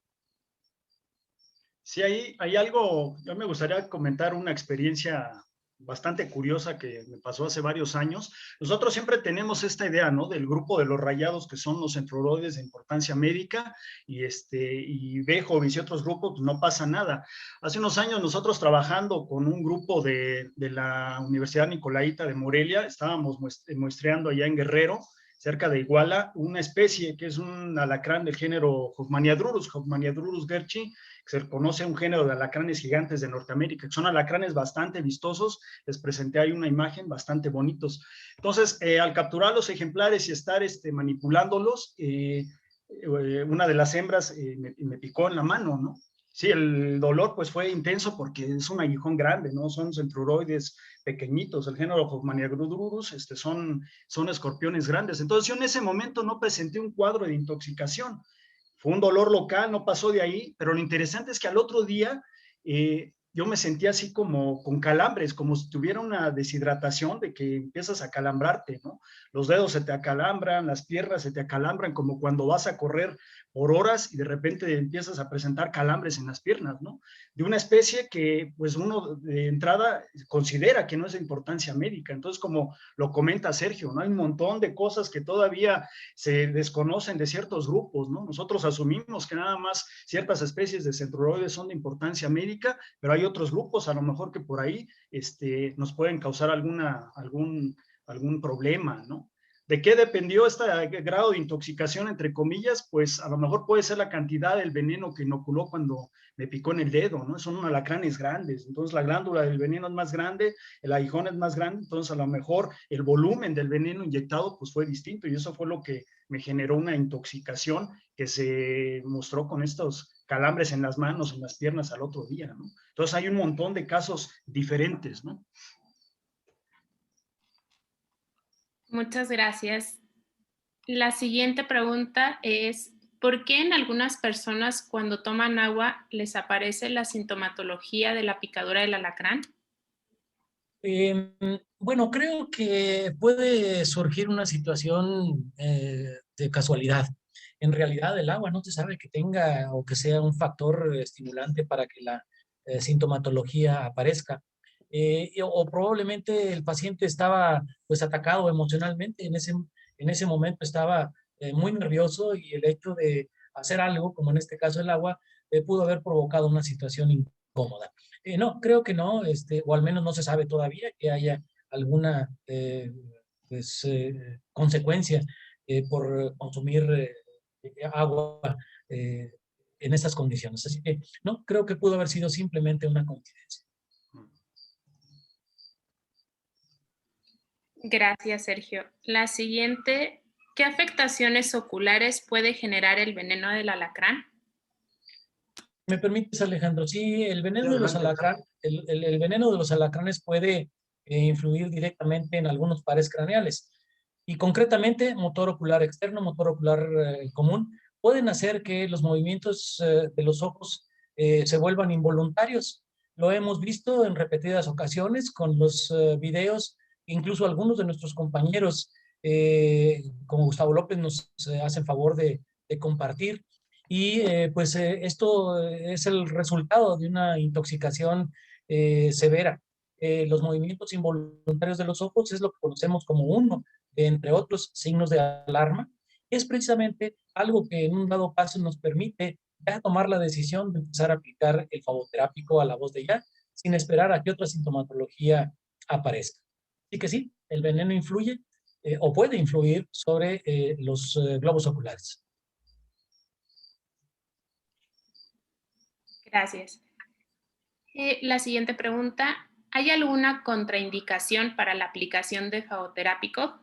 Sí, hay algo, yo me gustaría comentar una experiencia bastante curiosa que me pasó hace varios años. Nosotros siempre tenemos esta idea, ¿no? Del grupo de los rayados, que son los centroroides de importancia médica, y Bejovis y otros grupos, pues no pasa nada. Hace unos años nosotros trabajando con un grupo de la Universidad Nicolaita de Morelia, estábamos muestreando allá en Guerrero, cerca de Iguala, una especie que es un alacrán del género Hoffmanniadrurus gerchi, que se conoce un género de alacranes gigantes de Norteamérica, que son alacranes bastante vistosos. Les presenté ahí una imagen, bastante bonitos. Entonces, al capturar los ejemplares y estar manipulándolos, una de las hembras me picó en la mano, ¿no? Sí, el dolor pues fue intenso porque es un aguijón grande, ¿no? Son centruroides pequeñitos, el género Hoffmanniadrurus, son escorpiones grandes. Entonces yo en ese momento no presenté un cuadro de intoxicación. Fue un dolor local, no pasó de ahí, pero lo interesante es que al otro día yo me sentía así como con calambres, como si tuviera una deshidratación, de que empiezas a calambrarte, ¿no? Los dedos se te acalambran, las piernas se te acalambran, como cuando vas a correr por horas y de repente empiezas a presentar calambres en las piernas, ¿no? De una especie que pues uno de entrada considera que no es de importancia médica. Entonces, como lo comenta Sergio, ¿no? Hay un montón de cosas que todavía se desconocen de ciertos grupos, ¿no? Nosotros asumimos que nada más ciertas especies de centruroides son de importancia médica, pero hay otros grupos a lo mejor que por ahí nos pueden causar algún problema, ¿no? ¿De qué dependió este grado de intoxicación, entre comillas? Pues a lo mejor puede ser la cantidad del veneno que inoculó cuando me picó en el dedo, ¿no? Son alacranes grandes, entonces la glándula del veneno es más grande, el aguijón es más grande, entonces a lo mejor el volumen del veneno inyectado pues fue distinto y eso fue lo que me generó una intoxicación que se mostró con estos calambres en las manos, en las piernas al otro día, ¿no? Entonces hay un montón de casos diferentes, ¿no? Muchas gracias. La siguiente pregunta es, ¿por qué en algunas personas cuando toman agua les aparece la sintomatología de la picadura del alacrán? Bueno, creo que puede surgir una situación de casualidad. En realidad el agua no se sabe que tenga o que sea un factor estimulante para que la sintomatología aparezca. O probablemente el paciente estaba pues atacado emocionalmente, en ese momento estaba muy nervioso y el hecho de hacer algo, como en este caso el agua, pudo haber provocado una situación incómoda. No, creo que no, o al menos no se sabe todavía que haya alguna pues, consecuencia por consumir agua en estas condiciones. Así que no, creo que pudo haber sido simplemente una coincidencia. Gracias, Sergio. La siguiente, ¿qué afectaciones oculares puede generar el veneno del alacrán? ¿Me permites, Alejandro? Sí, el veneno de los alacranes, el veneno de los alacranes puede influir directamente en algunos pares craneales y concretamente motor ocular externo, motor ocular común, pueden hacer que los movimientos de los ojos se vuelvan involuntarios. Lo hemos visto en repetidas ocasiones con los videos, incluso algunos de nuestros compañeros, como Gustavo López, nos hacen favor de compartir. Y pues esto es el resultado de una intoxicación severa. Los movimientos involuntarios de los ojos es lo que conocemos como uno, entre otros signos de alarma. Es precisamente algo que en un dado caso nos permite ya tomar la decisión de empezar a aplicar el flavoterápico a la voz de ya, sin esperar a que otra sintomatología aparezca. Así que sí, el veneno influye o puede influir sobre los globos oculares. Gracias. La siguiente pregunta, ¿hay alguna contraindicación para la aplicación de flavoterápico?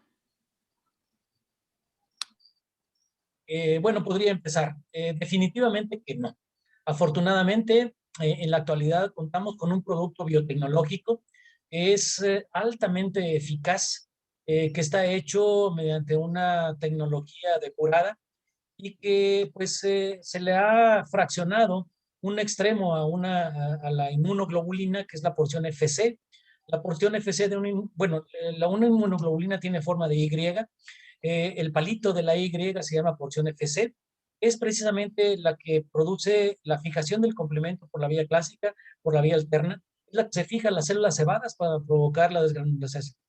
Bueno, podría empezar. Definitivamente que no. Afortunadamente, en la actualidad contamos con un producto biotecnológico, es altamente eficaz, que está hecho mediante una tecnología depurada y que pues se le ha fraccionado un extremo a la inmunoglobulina, que es la porción FC. La porción FC de una inmunoglobulina tiene forma de Y, el palito de la Y se llama porción FC, es precisamente la que produce la fijación del complemento por la vía clásica, por la vía alterna, es la que se fija en las células cebadas para provocar la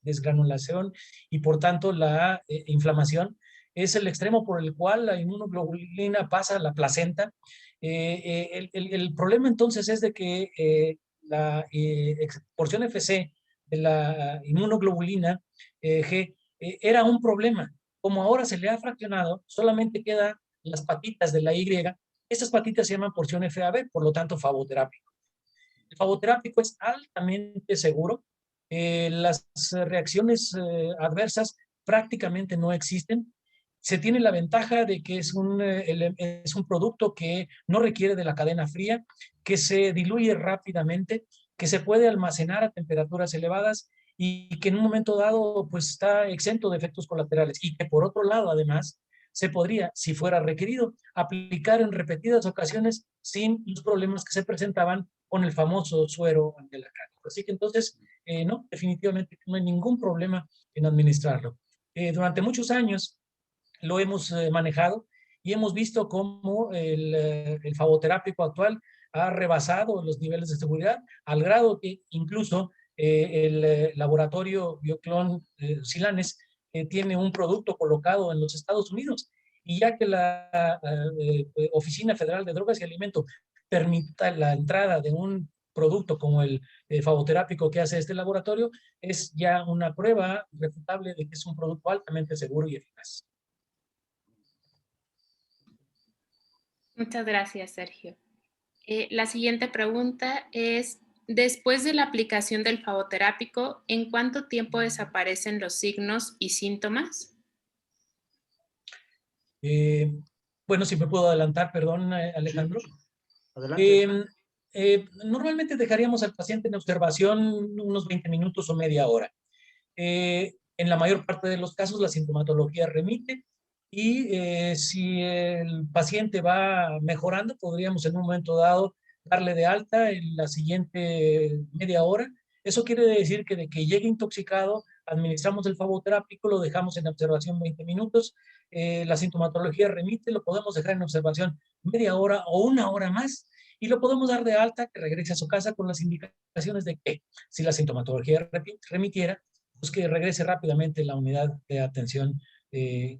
desgranulación y por tanto la inflamación. Es el extremo por el cual la inmunoglobulina pasa a la placenta. El problema entonces es de que la porción FC de la inmunoglobulina G era un problema. Como ahora se le ha fraccionado, solamente quedan las patitas de la Y. Estas patitas se llaman porción FAB, por lo tanto favoterápico. El favoterápico es altamente seguro. Las reacciones adversas prácticamente no existen. Se tiene la ventaja de que es un producto que no requiere de la cadena fría, que se diluye rápidamente, que se puede almacenar a temperaturas elevadas y que en un momento dado pues está exento de efectos colaterales y que por otro lado además se podría, si fuera requerido, aplicar en repetidas ocasiones sin los problemas que se presentaban con el famoso suero de la carne. Así que entonces, no, definitivamente no hay ningún problema en administrarlo. Durante muchos años lo hemos manejado y hemos visto cómo el favoterápico actual ha rebasado los niveles de seguridad al grado que incluso el laboratorio Bioclon Silanes tiene un producto colocado en los Estados Unidos y ya que la Oficina Federal de Drogas y Alimentos permita la entrada de un producto como el favoterápico que hace este laboratorio, es ya una prueba refutable de que es un producto altamente seguro y eficaz. Muchas gracias, Sergio. La siguiente pregunta es, después de la aplicación del favoterápico, ¿en cuánto tiempo desaparecen los signos y síntomas? Bueno, si me puedo adelantar, perdón, Alejandro. Sí, adelante. Normalmente dejaríamos al paciente en observación unos 20 minutos o media hora. En la mayor parte de los casos la sintomatología remite y si el paciente va mejorando, podríamos en un momento dado darle de alta en la siguiente media hora. Eso quiere decir que de que llegue intoxicado, administramos el favoterápico, lo dejamos en observación 20 minutos, la sintomatología remite, lo podemos dejar en observación media hora o una hora más y lo podemos dar de alta, que regrese a su casa con las indicaciones de que si la sintomatología remitiera, pues que regrese rápidamente a la unidad de atención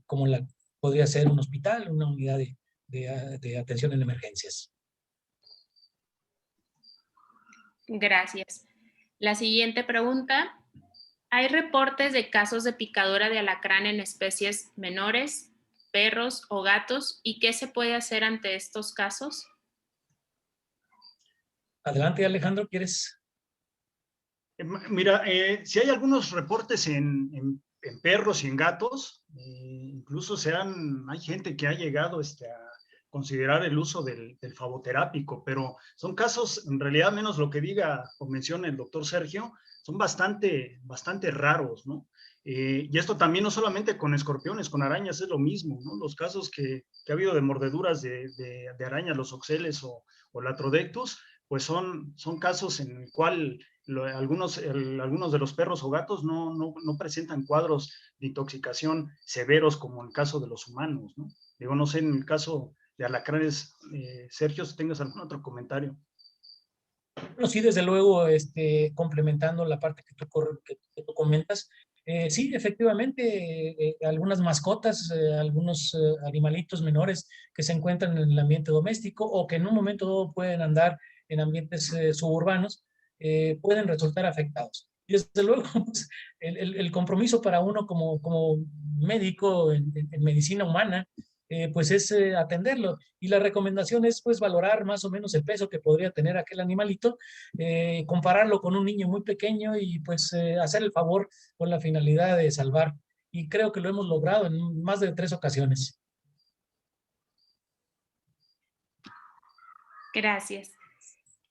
como la podría ser un hospital, una unidad de atención en emergencias. Gracias. La siguiente pregunta. ¿Hay reportes de casos de picadura de alacrán en especies menores, perros o gatos? ¿Y qué se puede hacer ante estos casos? Adelante, Alejandro, ¿quieres? Mira, si hay algunos reportes en perros y en gatos, incluso hay gente que ha llegado a considerar el uso del favoterápico, pero son casos, en realidad, menos lo que diga o mencione el doctor Sergio, son bastante raros, ¿no? Y esto también no solamente con escorpiones, con arañas es lo mismo, ¿no? Los casos que ha habido de mordeduras de arañas, los oxeles o latrodectus, pues son casos en el cual algunos de los perros o gatos no presentan cuadros de intoxicación severos como en el caso de los humanos, ¿no? Digo, no sé, en el caso de alacranes, Sergio, si tengas algún otro comentario. Bueno, sí, desde luego, complementando la parte que tú comentas, sí, efectivamente, algunas mascotas, algunos animalitos menores que se encuentran en el ambiente doméstico o que en un momento dado pueden andar en ambientes suburbanos, pueden resultar afectados. Y desde luego, pues, el compromiso para uno como médico en medicina humana, pues es atenderlo. Y la recomendación es pues valorar más o menos el peso que podría tener aquel animalito, compararlo con un niño muy pequeño y pues hacer el favor con la finalidad de salvar. Y creo que lo hemos logrado en más de 3 ocasiones. Gracias.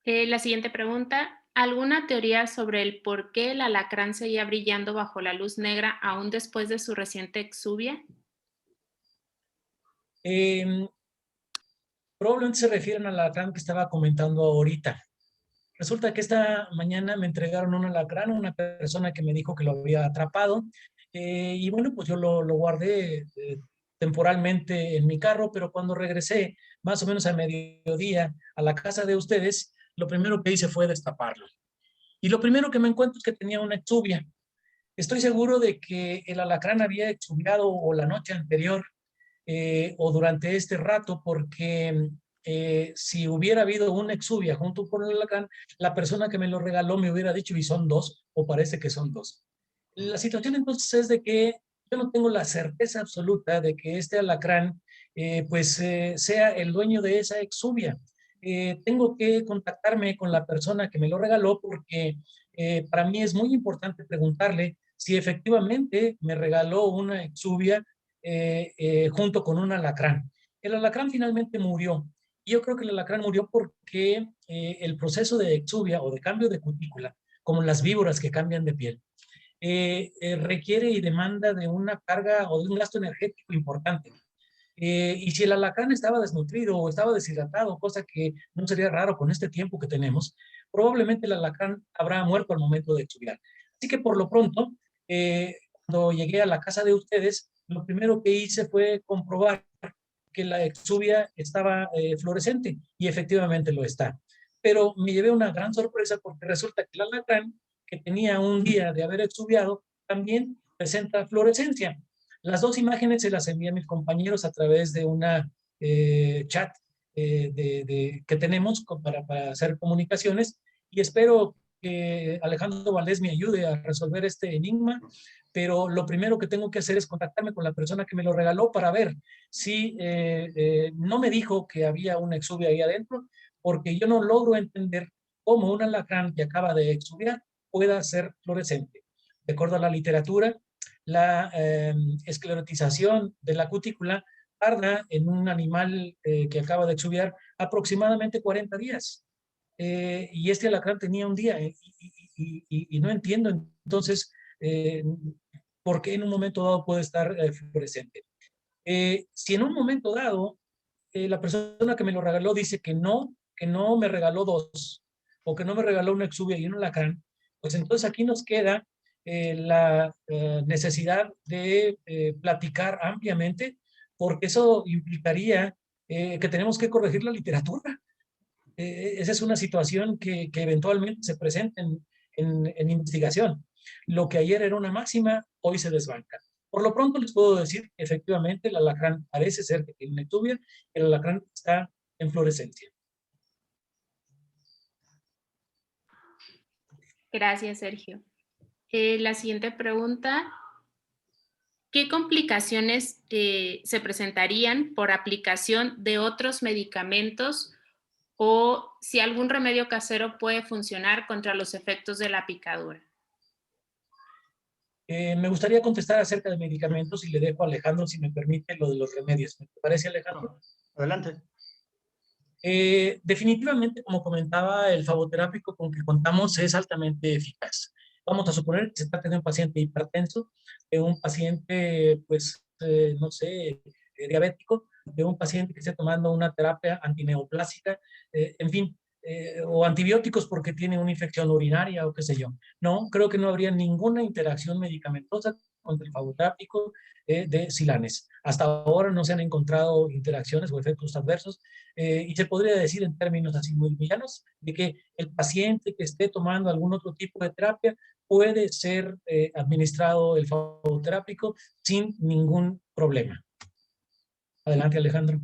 La siguiente pregunta. ¿Alguna teoría sobre el por qué el alacrán seguía brillando bajo la luz negra aún después de su reciente exuvia? Probablemente se refieren al alacrán que estaba comentando ahorita. Resulta que esta mañana me entregaron un alacrán, una persona que me dijo que lo había atrapado, y bueno, pues yo lo guardé temporalmente en mi carro, pero cuando regresé, más o menos a mediodía, a la casa de ustedes, lo primero que hice fue destaparlo. Y lo primero que me encuentro es que tenía una exuvia. Estoy seguro de que el alacrán había exuviado o la noche anterior o durante este rato, porque si hubiera habido una exuvia junto con el alacrán, la persona que me lo regaló me hubiera dicho, y son dos, o parece que son dos. La situación entonces es de que yo no tengo la certeza absoluta de que este alacrán sea el dueño de esa exuvia. Tengo que contactarme con la persona que me lo regaló porque para mí es muy importante preguntarle si efectivamente me regaló una exuvia junto con un alacrán. El alacrán finalmente murió. Y yo creo que el alacrán murió porque el proceso de exuvia o de cambio de cutícula, como las víboras que cambian de piel, requiere y demanda de una carga o de un gasto energético importante. Y si el alacrán estaba desnutrido o estaba deshidratado, cosa que no sería raro con este tiempo que tenemos, probablemente el alacrán habrá muerto al momento de exuviar. Así que por lo pronto, cuando llegué a la casa de ustedes, lo primero que hice fue comprobar que la exuvia estaba fluorescente, y efectivamente lo está. Pero me llevé una gran sorpresa porque resulta que el alacrán, que tenía un día de haber exuviado, también presenta fluorescencia. Las dos imágenes se las envié a mis compañeros a través de una chat que tenemos para hacer comunicaciones, y espero que Alejandro Valdés me ayude a resolver este enigma, pero lo primero que tengo que hacer es contactarme con la persona que me lo regaló para ver si no me dijo que había una exuvia ahí adentro, porque yo no logro entender cómo un alacrán que acaba de exuviar pueda ser fluorescente. De acuerdo a la literatura, la esclerotización de la cutícula tarda en un animal que acaba de exuviar aproximadamente 40 días. Y este alacrán tenía un día y no entiendo entonces por qué en un momento dado puede estar fluorescente. Si en un momento dado la persona que me lo regaló dice que no me regaló dos, o que no me regaló una exuvia y un alacrán, pues entonces aquí nos queda la necesidad de platicar ampliamente, porque eso implicaría que tenemos que corregir la literatura. Esa es una situación que eventualmente se presenta en investigación. Lo que ayer era una máxima, hoy se desbanca. Por lo pronto les puedo decir que efectivamente el alacrán parece ser que tiene una exuvia, el alacrán está en fluorescencia. Gracias, Sergio. La siguiente pregunta. ¿Qué complicaciones se presentarían por aplicación de otros medicamentos, o si algún remedio casero puede funcionar contra los efectos de la picadura? Me gustaría contestar acerca de medicamentos y le dejo a Alejandro, si me permite, lo de los remedios. ¿Me parece, Alejandro? Adelante. Definitivamente, como comentaba, el fagoterápico con que contamos es altamente eficaz. Vamos a suponer que se trata de un paciente hipertenso, de un paciente, pues, no sé, diabético, de un paciente que esté tomando una terapia antineoplásica, en fin, o antibióticos porque tiene una infección urinaria o qué sé yo. No, creo que no habría ninguna interacción medicamentosa contra el fagoterápico de Silanes. Hasta ahora no se han encontrado interacciones o efectos adversos, y se podría decir en términos así muy llanos de que el paciente que esté tomando algún otro tipo de terapia puede ser administrado el fagoterápico sin ningún problema. Adelante, Alejandro.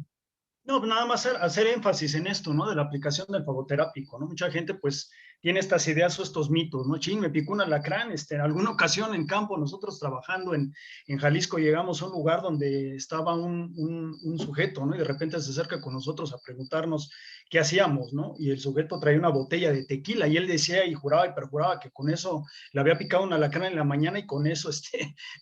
No, nada más hacer énfasis en esto, ¿no? De la aplicación del fagoterápico, ¿no? Mucha gente, pues, tiene estas ideas o estos mitos, ¿no? Chin, me picó un alacrán, en alguna ocasión en campo, nosotros trabajando en Jalisco, llegamos a un lugar donde estaba un sujeto, ¿no? Y de repente se acerca con nosotros a preguntarnos qué hacíamos, ¿no? Y el sujeto traía una botella de tequila y él decía y juraba y perjuraba que con eso le había picado un alacrán en la mañana y con eso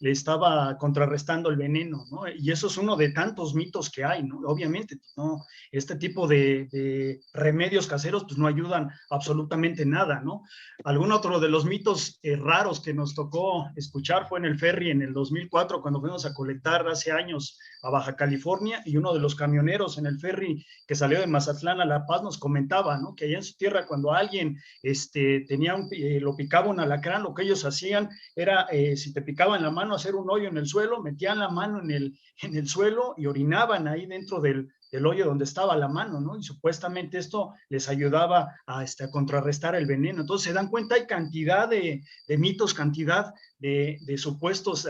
le estaba contrarrestando el veneno, ¿no? Y eso es uno de tantos mitos que hay, ¿no? Obviamente, ¿no? Este tipo de remedios caseros pues no ayudan absolutamente nada, ¿no? Algún otro de los mitos raros que nos tocó escuchar fue en el ferry en el 2004 cuando fuimos a colectar hace años a Baja California y uno de los camioneros en el ferry que salió de Mazatlán a La Paz nos comentaba, ¿no? Que allá en su tierra cuando alguien lo picaba un alacrán, lo que ellos hacían era, si te picaba en la mano, hacer un hoyo en el suelo, metían la mano en el suelo y orinaban ahí dentro del hoyo donde estaba la mano, ¿no? Y supuestamente esto les ayudaba a contrarrestar el veneno. Entonces se dan cuenta, hay cantidad de mitos, cantidad de supuestos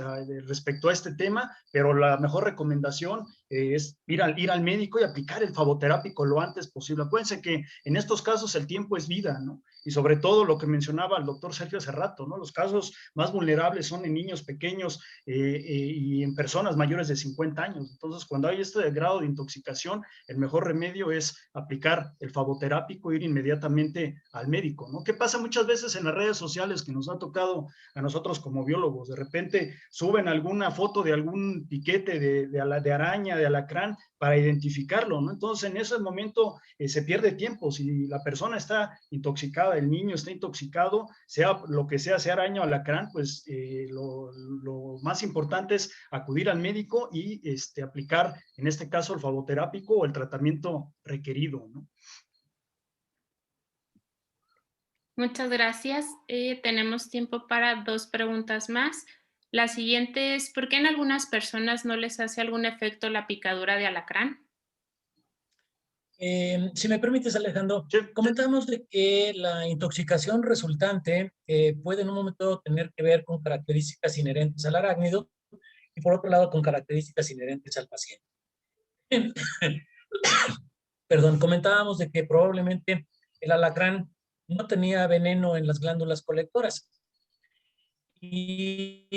respecto a este tema, pero la mejor recomendación es ir al médico y aplicar el faboterápico lo antes posible. Acuérdense que en estos casos el tiempo es vida, ¿no? Y sobre todo lo que mencionaba el doctor Sergio hace rato, ¿no? Los casos más vulnerables son en niños pequeños y en personas mayores de 50 años. Entonces, cuando hay este grado de intoxicación, el mejor remedio es aplicar el faboterápico e ir inmediatamente al médico, ¿no? ¿Qué pasa muchas veces en las redes sociales que nos ha tocado a nosotros como biólogos? De repente suben alguna foto de algún piquete de araña, de alacrán, para identificarlo, ¿no? Entonces, en ese momento se pierde tiempo. Si la persona está intoxicada, el niño está intoxicado, sea lo que sea araña o alacrán, pues lo más importante es acudir al médico y aplicar, en este caso, el faboterápico o el tratamiento requerido, ¿no? Muchas gracias. Tenemos tiempo para 2 preguntas más. La siguiente es, ¿por qué en algunas personas no les hace algún efecto la picadura de alacrán? Si me permites, Alejandro, Sí. comentamos de que la intoxicación resultante puede en un momento tener que ver con características inherentes al arácnido y por otro lado con características inherentes al paciente. Perdón, comentábamos de que probablemente el alacrán no tenía veneno en las glándulas colectoras y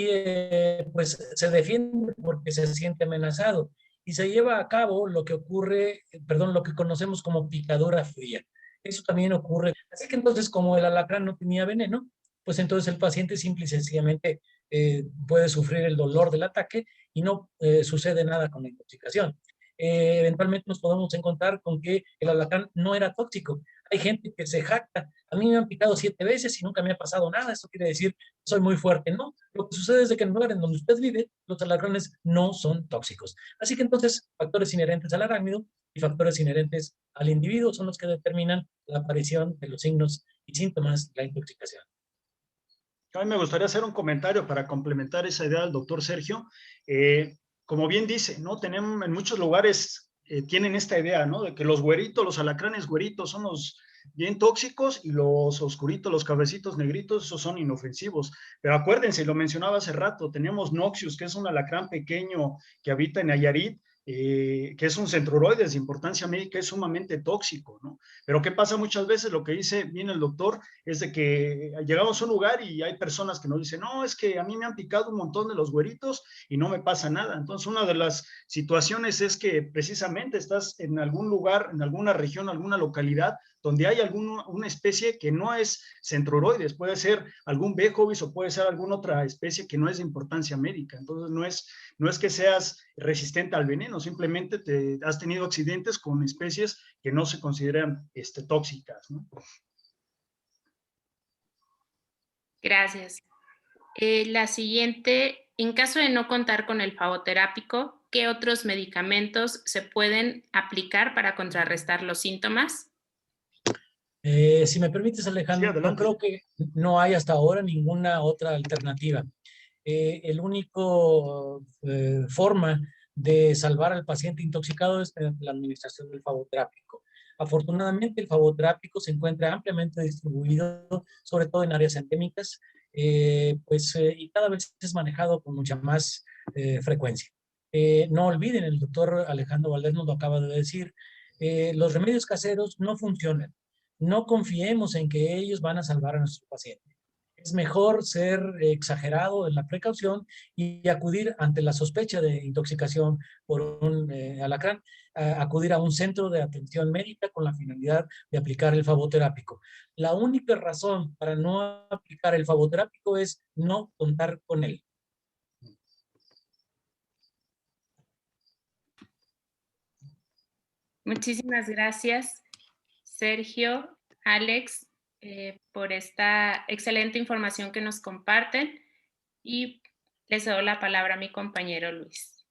pues se defiende porque se siente amenazado y se lleva a cabo lo que ocurre, lo que conocemos como picadura fría. Eso también ocurre. Así que entonces, como el alacrán no tenía veneno, pues entonces el paciente simple y sencillamente puede sufrir el dolor del ataque y no sucede nada con la intoxicación. Eventualmente nos podemos encontrar con que el alacrán no era tóxico. Hay gente que se jacta. A mí me han picado 7 veces y nunca me ha pasado nada. Eso quiere decir que soy muy fuerte. No, lo que sucede es que en el lugar en donde usted vive, los alacranes no son tóxicos. Así que entonces, factores inherentes al arácnido y factores inherentes al individuo son los que determinan la aparición de los signos y síntomas de la intoxicación. A mí me gustaría hacer un comentario para complementar esa idea del doctor Sergio. Como bien dice, ¿no? Tenemos en muchos lugares tienen esta idea, ¿no? De que los güeritos, los alacranes güeritos son los bien tóxicos y los oscuritos, los cabecitos negritos, esos son inofensivos. Pero acuérdense, lo mencionaba hace rato, tenemos Noxius, que es un alacrán pequeño que habita en Nayarit, que es un centruroides de importancia médica, es sumamente tóxico, ¿no? Pero ¿qué pasa muchas veces? Lo que dice bien el doctor es de que llegamos a un lugar y hay personas que nos dicen, no, es que a mí me han picado un montón de los güeritos y no me pasa nada. Entonces, una de las situaciones es que precisamente estás en algún lugar, en alguna región, alguna localidad, donde hay una especie que no es centruroides, puede ser algún Bejovis o puede ser alguna otra especie que no es de importancia médica. Entonces, no es que seas resistente al veneno, simplemente has tenido accidentes con especies que no se consideran tóxicas, ¿no? Gracias. La siguiente, en caso de no contar con el faboterápico, ¿qué otros medicamentos se pueden aplicar para contrarrestar los síntomas? Si me permites, Alejandro, Sí, yo creo que no hay hasta ahora ninguna otra alternativa. El único forma de salvar al paciente intoxicado es la administración del faboterápico. Afortunadamente, el faboterápico se encuentra ampliamente distribuido, sobre todo en áreas endémicas, y cada vez es manejado con mucha más frecuencia. No olviden, el doctor Alejandro Valdés nos lo acaba de decir, los remedios caseros no funcionan. no confiemos en que ellos van a salvar a nuestro paciente. Es mejor ser exagerado en la precaución y acudir ante la sospecha de intoxicación por un alacrán, acudir a un centro de atención médica con la finalidad de aplicar el flavoterápico. La única razón para no aplicar el flavoterápico es no contar con él. Muchísimas gracias, Sergio, Alex, por esta excelente información que nos comparten, y les doy la palabra a mi compañero Luis.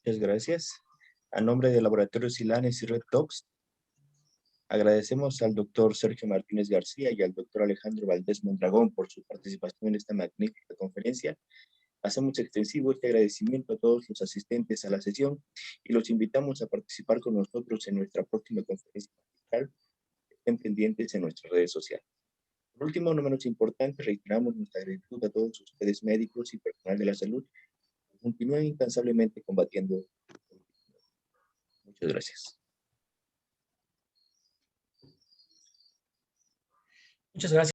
Muchas gracias. A nombre del Laboratorio Silanes y Red Docs, agradecemos al doctor Sergio Martínez García y al doctor Alejandro Valdés Mondragón por su participación en esta magnífica conferencia. Hacemos extensivo este agradecimiento a todos los asistentes a la sesión y los invitamos a participar con nosotros en nuestra próxima conferencia magistral. Estén pendientes en nuestras redes sociales. Por último, no menos importante, reiteramos nuestra gratitud a todos ustedes médicos y personal de la salud que continúen incansablemente combatiendo. Muchas gracias. Muchas gracias.